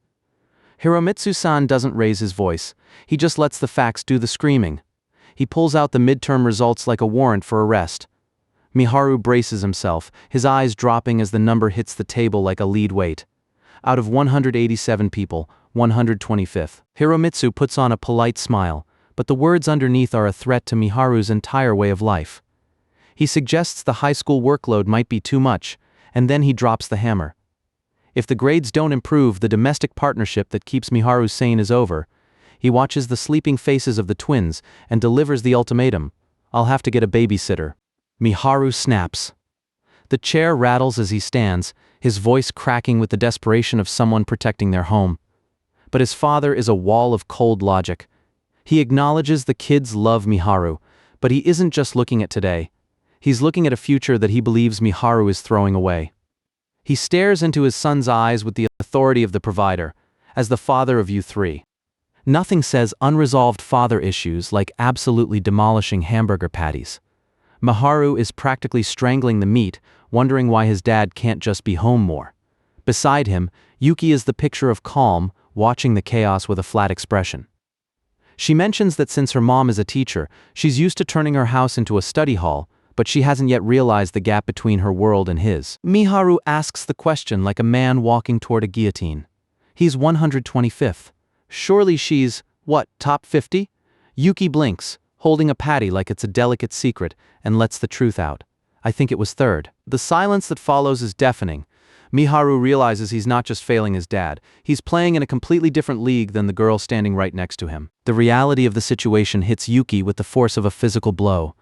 Hiromitsu-san doesn't raise his voice, he just lets the facts do the screaming. He pulls out the midterm results like a warrant for arrest. Miharu braces himself, his eyes dropping as the number hits the table like a lead weight. Out of 187 people, 125th. Hiromitsu puts on a polite smile, but the words underneath are a threat to Miharu's entire way of life. He suggests the high school workload might be too much, and then he drops the hammer. If the grades don't improve, the domestic partnership that keeps Miharu sane is over. He watches the sleeping faces of the twins and delivers the ultimatum. I'll have to get a babysitter. Miharu snaps. The chair rattles as he stands, his voice cracking with the desperation of someone protecting their home. But his father is a wall of cold logic. He acknowledges the kids love Miharu, but he isn't just looking at today. He's looking at a future that he believes Miharu is throwing away. He stares into his son's eyes with the authority of the provider, as the father of you three. Nothing says unresolved father issues like absolutely demolishing hamburger patties. Miharu is practically strangling the meat, wondering why his dad can't just be home more. Beside him, Yuki is the picture of calm, watching the chaos with a flat expression. She mentions that since her mom is a teacher, she's used to turning her house into a study hall, but she hasn't yet realized the gap between her world and his. Miharu asks the question like a man walking toward a guillotine. He's 125th. Surely she's, what, top 50? Yuki blinks, holding a patty like it's a delicate secret, and lets the truth out. I think it was third. The silence that follows is deafening. Miharu realizes he's not just failing his dad, he's playing in a completely different league than the girl standing right next to him. The reality of the situation hits Yuki with the force of a physical blow.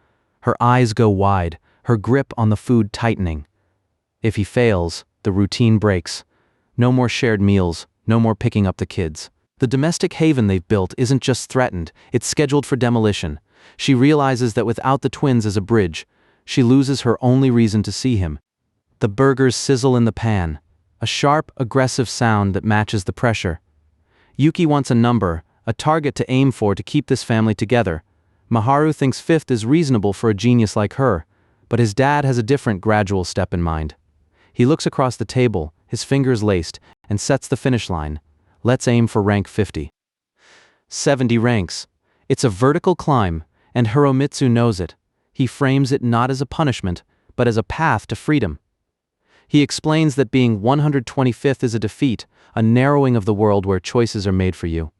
Her eyes go wide, her grip on the food tightening. If he fails, the routine breaks. No more shared meals, no more picking up the kids. The domestic haven they've built isn't just threatened, it's scheduled for demolition. She realizes that without the twins as a bridge, she loses her only reason to see him. The burgers sizzle in the pan, a sharp, aggressive sound that matches the pressure. Yuki wants a number, a target to aim for to keep this family together. Miharu thinks 5th is reasonable for a genius like her, but his dad has a different gradual step in mind. He looks across the table, his fingers laced, and sets the finish line. Let's aim for rank 50. 70 ranks. It's a vertical climb, and Hiromitsu knows it. He frames it not as a punishment, but as a path to freedom. He explains that being 125th is a defeat, a narrowing of the world where choices are made for you.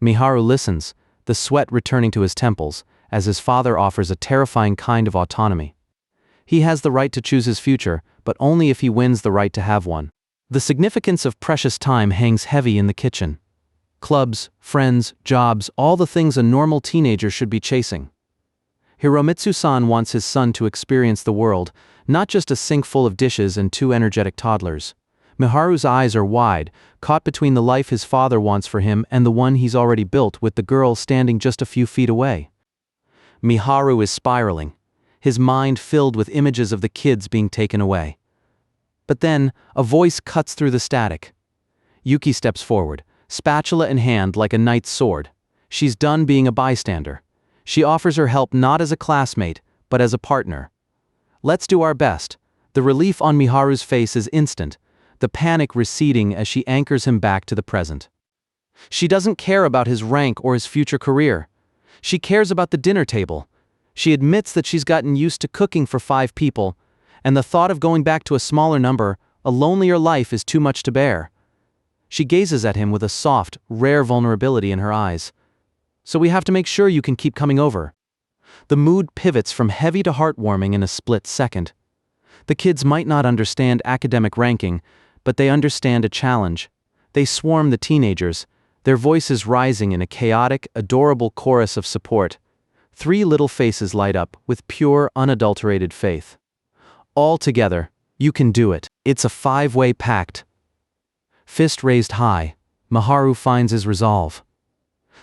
Miharu listens, the sweat returning to his temples, as his father offers a terrifying kind of autonomy. He has the right to choose his future, but only if he wins the right to have one. The significance of precious time hangs heavy in the kitchen. Clubs, friends, jobs, all the things a normal teenager should be chasing. Hiromitsu-san wants his son to experience the world, not just a sink full of dishes and 2 energetic toddlers. Miharu's eyes are wide, caught between the life his father wants for him and the one he's already built with the girl standing just a few feet away. Miharu is spiraling, his mind filled with images of the kids being taken away. But then, a voice cuts through the static. Yuki steps forward, spatula in hand like a knight's sword. She's done being a bystander. She offers her help not as a classmate, but as a partner. Let's do our best. The relief on Miharu's face is instant, the panic receding as she anchors him back to the present. She doesn't care about his rank or his future career. She cares about the dinner table. She admits that she's gotten used to cooking for 5 people, and the thought of going back to a smaller number, a lonelier life, is too much to bear. She gazes at him with a soft, rare vulnerability in her eyes. So we have to make sure you can keep coming over. The mood pivots from heavy to heartwarming in a split second. The kids might not understand academic ranking, but they understand a challenge. They swarm the teenagers, their voices rising in a chaotic, adorable chorus of support. 3 little faces light up with pure, unadulterated faith. All together, you can do it. It's a 5-way pact. Fist raised high, Miharu finds his resolve.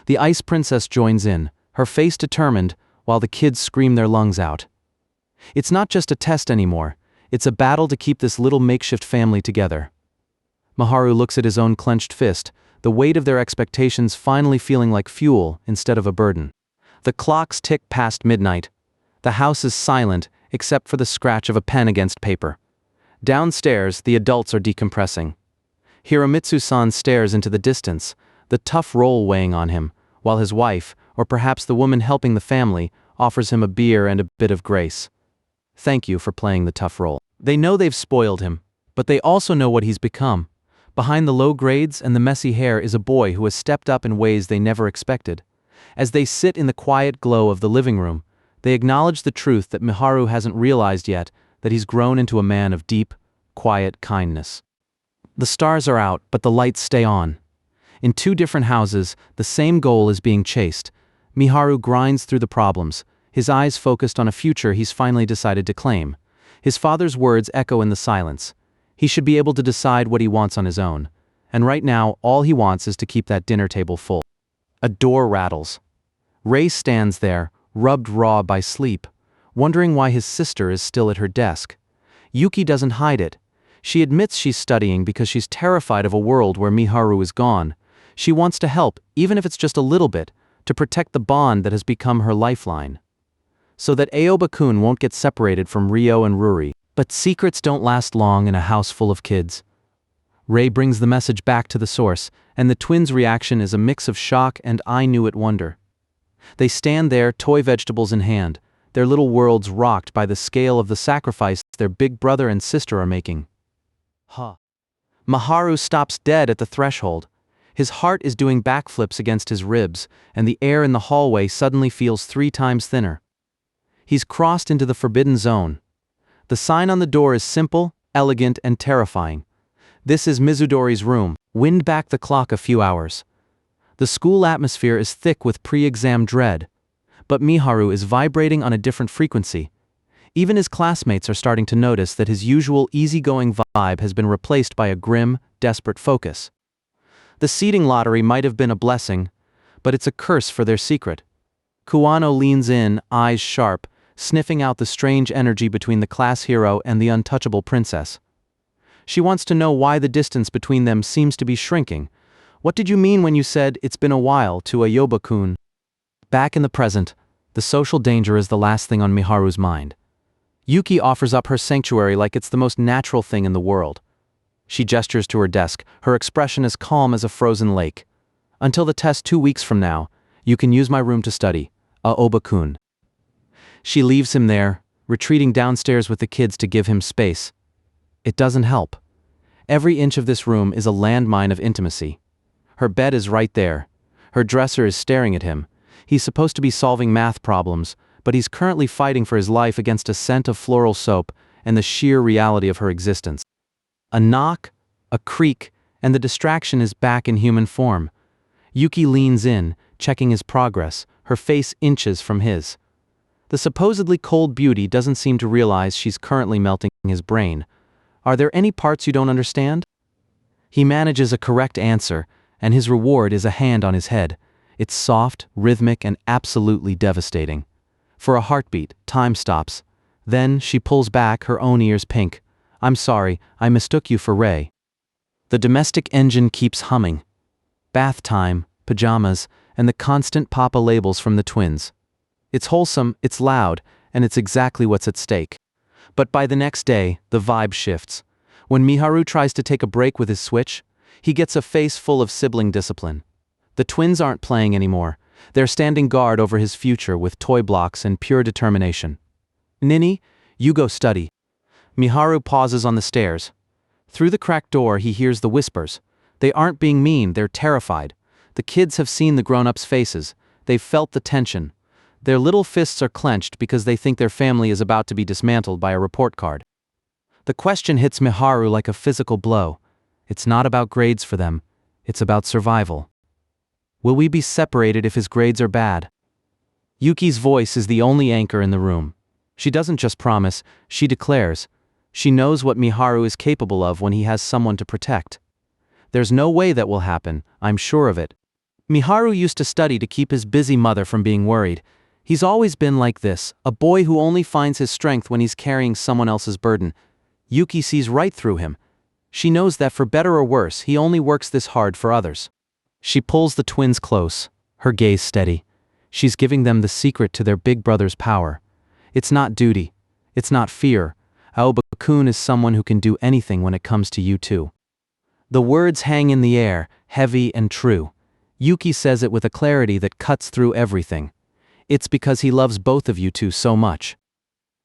The Ice Princess joins in, her face determined, while the kids scream their lungs out. It's not just a test anymore, it's a battle to keep this little makeshift family together. Miharu looks at his own clenched fist, the weight of their expectations finally feeling like fuel instead of a burden. The clocks tick past midnight. The house is silent, except for the scratch of a pen against paper. Downstairs, the adults are decompressing. Hiromitsu-san stares into the distance, the tough role weighing on him, while his wife, or perhaps the woman helping the family, offers him a beer and a bit of grace. Thank you for playing the tough role. They know they've spoiled him, but they also know what he's become. Behind the low grades and the messy hair is a boy who has stepped up in ways they never expected. As they sit in the quiet glow of the living room, they acknowledge the truth that Miharu hasn't realized yet, that he's grown into a man of deep, quiet kindness. The stars are out, but the lights stay on. In 2 different houses, the same goal is being chased. Miharu grinds through the problems, his eyes focused on a future he's finally decided to claim. His father's words echo in the silence. He should be able to decide what he wants on his own. And right now, all he wants is to keep that dinner table full. A door rattles. Ray stands there, rubbed raw by sleep, wondering why his sister is still at her desk. Yuki doesn't hide it. She admits she's studying because she's terrified of a world where Miharu is gone. She wants to help, even if it's just a little bit, to protect the bond that has become her lifeline. So that Aoba-kun won't get separated from Rio and Ruri. But secrets don't last long in a house full of kids. Ray brings the message back to the source, and the twins' reaction is a mix of shock and I-knew-it wonder. They stand there, toy vegetables in hand, their little worlds rocked by the scale of the sacrifice their big brother and sister are making. Miharu stops dead at the threshold. His heart is doing backflips against his ribs, and the air in the hallway suddenly feels 3 times thinner. He's crossed into the forbidden zone. The sign on the door is simple, elegant, and terrifying. This is Mizudori's room. Wind back the clock a few hours. The school atmosphere is thick with pre-exam dread. But Miharu is vibrating on a different frequency. Even his classmates are starting to notice that his usual easygoing vibe has been replaced by a grim, desperate focus. The seating lottery might have been a blessing, but it's a curse for their secret. Kuano leans in, eyes sharp, sniffing out the strange energy between the class hero and the untouchable princess. She wants to know why the distance between them seems to be shrinking. What did you mean when you said it's been a while to Aoba-kun? Back in the present, the social danger is the last thing on Miharu's mind. Yuki offers up her sanctuary like it's the most natural thing in the world. She gestures to her desk, her expression as calm as a frozen lake. Until the test 2 weeks from now, you can use my room to study, Aoba-kun. She leaves him there, retreating downstairs with the kids to give him space. It doesn't help. Every inch of this room is a landmine of intimacy. Her bed is right there. Her dresser is staring at him. He's supposed to be solving math problems, but he's currently fighting for his life against a scent of floral soap and the sheer reality of her existence. A knock, a creak, and the distraction is back in human form. Yuki leans in, checking his progress, her face inches from his. The supposedly cold beauty doesn't seem to realize she's currently melting his brain. Are there any parts you don't understand? He manages a correct answer, and his reward is a hand on his head. It's soft, rhythmic, and absolutely devastating. For a heartbeat, time stops. Then she pulls back, her own ears pink. I'm sorry, I mistook you for Ray. The domestic engine keeps humming. Bath time, pajamas, and the constant papa labels from the twins. It's wholesome, it's loud, and it's exactly what's at stake. But by the next day, the vibe shifts. When Miharu tries to take a break with his Switch, he gets a face full of sibling discipline. The twins aren't playing anymore. They're standing guard over his future with toy blocks and pure determination. Nini, you go study. Miharu pauses on the stairs. Through the cracked door, he hears the whispers. They aren't being mean, they're terrified. The kids have seen the grown-ups' faces. They've felt the tension. Their little fists are clenched because they think their family is about to be dismantled by a report card. The question hits Miharu like a physical blow. It's not about grades for them. It's about survival. Will we be separated if his grades are bad? Yuki's voice is the only anchor in the room. She doesn't just promise, she declares. She knows what Miharu is capable of when he has someone to protect. There's no way that will happen, I'm sure of it. Miharu used to study to keep his busy mother from being worried. He's always been like this, a boy who only finds his strength when he's carrying someone else's burden. Yuki sees right through him. She knows that for better or worse, he only works this hard for others. She pulls the twins close, her gaze steady. She's giving them the secret to their big brother's power. It's not duty. It's not fear. Aoba-kun is someone who can do anything when it comes to you too. The words hang in the air, heavy and true. Yuki says it with a clarity that cuts through everything. It's because he loves both of you two so much.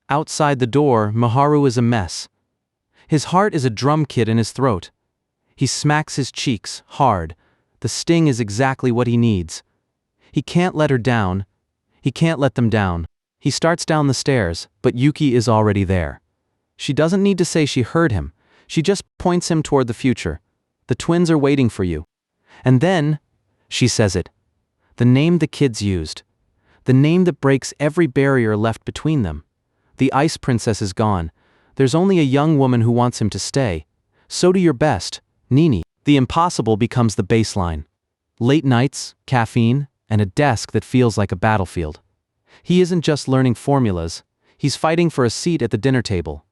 Outside the door, Miharu is a mess. His heart is a drum kit in his throat. He smacks his cheeks, hard. The sting is exactly what he needs. He can't let her down. He can't let them down. He starts down the stairs, but Yuki is already there. She doesn't need to say she heard him. She just points him toward the future. The twins are waiting for you. And then, she says it. The name the kids used. The name that breaks every barrier left between them. The Ice Princess is gone. There's only a young woman who wants him to stay. So do your best, Nini. The impossible becomes the baseline. Late nights, caffeine, and a desk that feels like a battlefield. He isn't just learning formulas, he's fighting for a seat at the dinner table.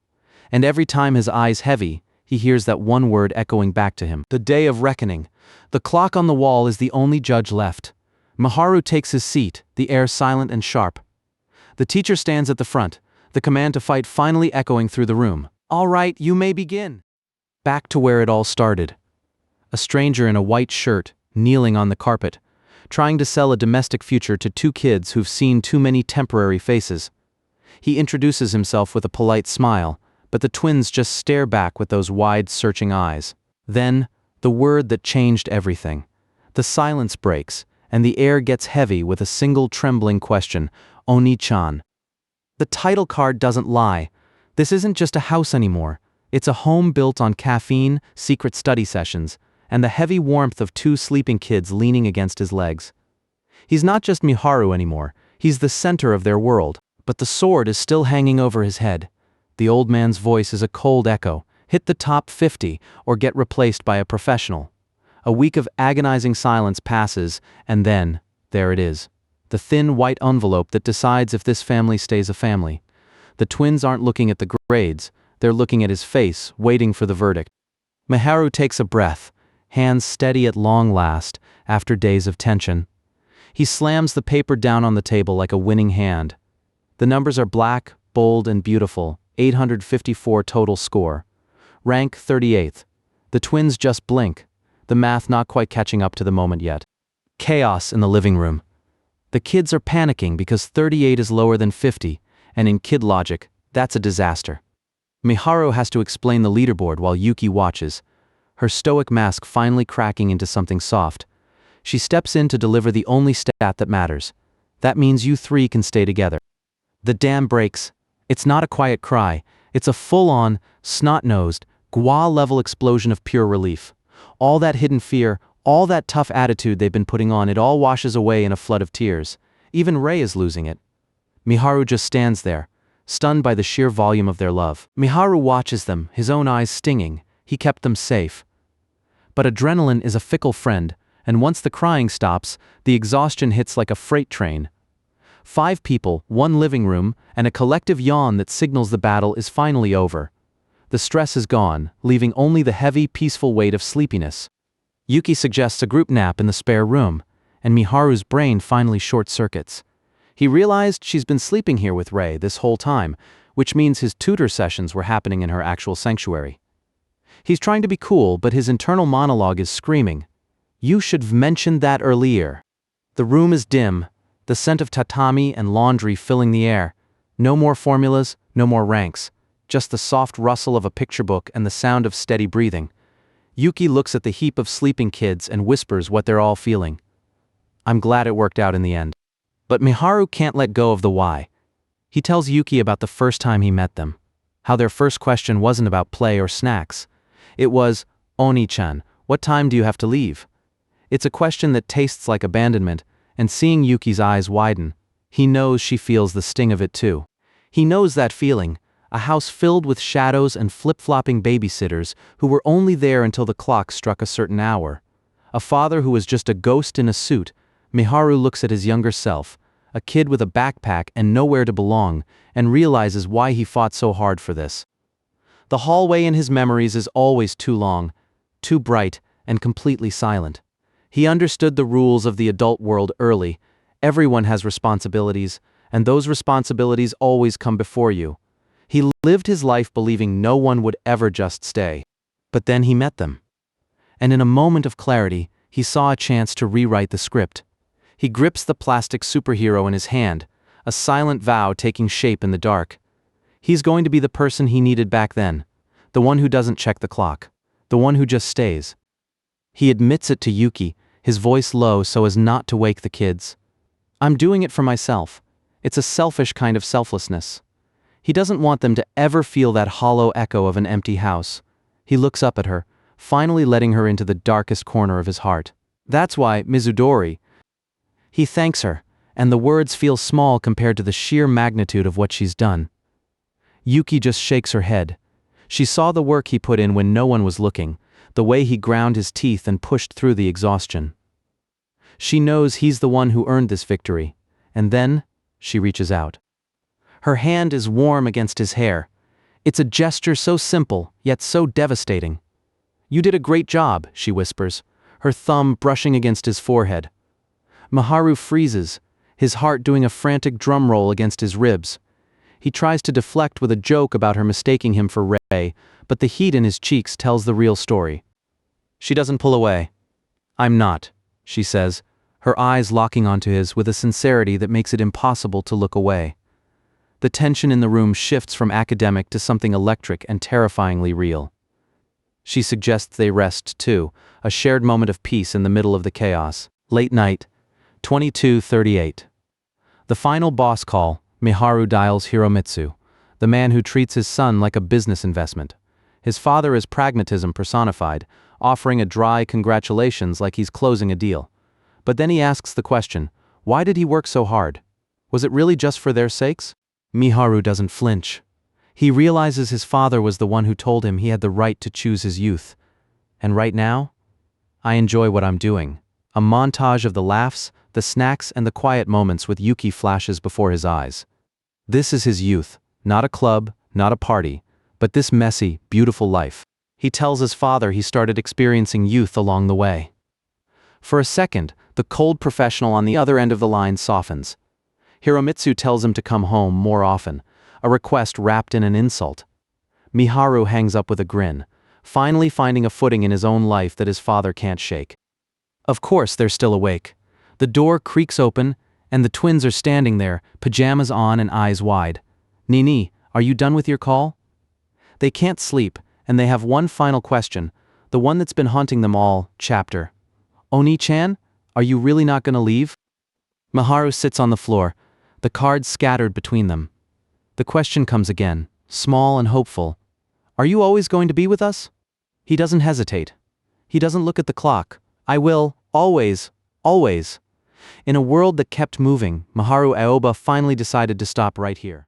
And every time his eye's heavy, he hears that one word echoing back to him. The day of reckoning. The clock on the wall is the only judge left. Miharu takes his seat, the air silent and sharp. The teacher stands at the front, the command to fight finally echoing through the room. All right, you may begin. Back to where it all started. A stranger in a white shirt, kneeling on the carpet, trying to sell a domestic future to two kids who've seen too many temporary faces. He introduces himself with a polite smile, but the twins just stare back with those wide, searching eyes. Then, the word that changed everything. The silence breaks, and the air gets heavy with a single trembling question, Oni-chan. The title card doesn't lie. This isn't just a house anymore. It's a home built on caffeine, secret study sessions, and the heavy warmth of two sleeping kids leaning against his legs. He's not just Miharu anymore, he's the center of their world, but the sword is still hanging over his head. The old man's voice is a cold echo, hit the top 50 or get replaced by a professional. A week of agonizing silence passes, and then, there it is. The thin white envelope that decides if this family stays a family. The twins aren't looking at the grades, they're looking at his face, waiting for the verdict. Miharu takes a breath, hands steady at long last, after days of tension. He slams the paper down on the table like a winning hand. The numbers are black, bold, and beautiful, 854 total score. Rank 38th. The twins just blink, the math not quite catching up to the moment yet. Chaos in the living room. The kids are panicking because 38 is lower than 50, and in kid logic, that's a disaster. Miharu has to explain the leaderboard while Yuki watches, her stoic mask finally cracking into something soft. She steps in to deliver the only stat that matters. That means you three can stay together. The dam breaks. It's not a quiet cry, it's a full-on, snot-nosed, gua-level explosion of pure relief. All that hidden fear, all that tough attitude they've been putting on, it all washes away in a flood of tears. Even Rei is losing it. Miharu just stands there, stunned by the sheer volume of their love. Miharu watches them, his own eyes stinging. He kept them safe. But adrenaline is a fickle friend, and once the crying stops, the exhaustion hits like a freight train. 5 people, 1 living room, and a collective yawn that signals the battle is finally over. The stress is gone, leaving only the heavy, peaceful weight of sleepiness. Yuki suggests a group nap in the spare room, and Miharu's brain finally short-circuits. He realized she's been sleeping here with Rei this whole time, which means his tutor sessions were happening in her actual sanctuary. He's trying to be cool, but his internal monologue is screaming, "You should've mentioned that earlier." The room is dim, the scent of tatami and laundry filling the air. No more formulas, no more ranks. Just the soft rustle of a picture book and the sound of steady breathing. Yuki looks at the heap of sleeping kids and whispers what they're all feeling. I'm glad it worked out in the end. But Miharu can't let go of the why. He tells Yuki about the first time he met them. How their first question wasn't about play or snacks. It was, Oni-chan, what time do you have to leave? It's a question that tastes like abandonment, and seeing Yuki's eyes widen, he knows she feels the sting of it too. He knows that feeling, a house filled with shadows and flip-flopping babysitters who were only there until the clock struck a certain hour. A father who was just a ghost in a suit. Miharu looks at his younger self, a kid with a backpack and nowhere to belong, and realizes why he fought so hard for this. The hallway in his memories is always too long, too bright, and completely silent. He understood the rules of the adult world early. Everyone has responsibilities, and those responsibilities always come before you. He lived his life believing no one would ever just stay. But then he met them. And in a moment of clarity, he saw a chance to rewrite the script. He grips the plastic superhero in his hand, a silent vow taking shape in the dark. He's going to be the person he needed back then, the one who doesn't check the clock, the one who just stays. He admits it to Yuki, his voice low so as not to wake the kids. I'm doing it for myself. It's a selfish kind of selflessness. He doesn't want them to ever feel that hollow echo of an empty house. He looks up at her, finally letting her into the darkest corner of his heart. That's why, Mizudori. He thanks her, and the words feel small compared to the sheer magnitude of what she's done. Yuki just shakes her head. She saw the work he put in when no one was looking, the way he ground his teeth and pushed through the exhaustion. She knows he's the one who earned this victory, and then she reaches out. Her hand is warm against his hair. It's a gesture so simple, yet so devastating. "You did a great job," she whispers, her thumb brushing against his forehead. Miharu freezes, his heart doing a frantic drum roll against his ribs. He tries to deflect with a joke about her mistaking him for Rei, but the heat in his cheeks tells the real story. She doesn't pull away. "I'm not," she says, her eyes locking onto his with a sincerity that makes it impossible to look away. The tension in the room shifts from academic to something electric and terrifyingly real. She suggests they rest too, a shared moment of peace in the middle of the chaos. Late night, 22:38. The final boss call, Miharu dials Hiromitsu, the man who treats his son like a business investment. His father is pragmatism personified, offering a dry congratulations like he's closing a deal. But then he asks the question, why did he work so hard? Was it really just for their sakes? Miharu doesn't flinch. He realizes his father was the one who told him he had the right to choose his youth. And right now, I enjoy what I'm doing. A montage of the laughs, the snacks, and the quiet moments with Yuki flashes before his eyes. This is his youth, not a club, not a party, but this messy, beautiful life. He tells his father he started experiencing youth along the way. For a second, the cold professional on the other end of the line softens. Hiromitsu tells him to come home more often, a request wrapped in an insult. Miharu hangs up with a grin, finally finding a footing in his own life that his father can't shake. Of course they're still awake. The door creaks open, and the twins are standing there, pajamas on and eyes wide. "Nini, are you done with your call?" They can't sleep, and they have one final question, the one that's been haunting them all chapter. "Oni-chan, are you really not gonna leave?" Miharu sits on the floor, the cards scattered between them. The question comes again, small and hopeful. "Are you always going to be with us?" He doesn't hesitate. He doesn't look at the clock. "I will, always, always." In a world that kept moving, Miharu Aoba finally decided to stop right here.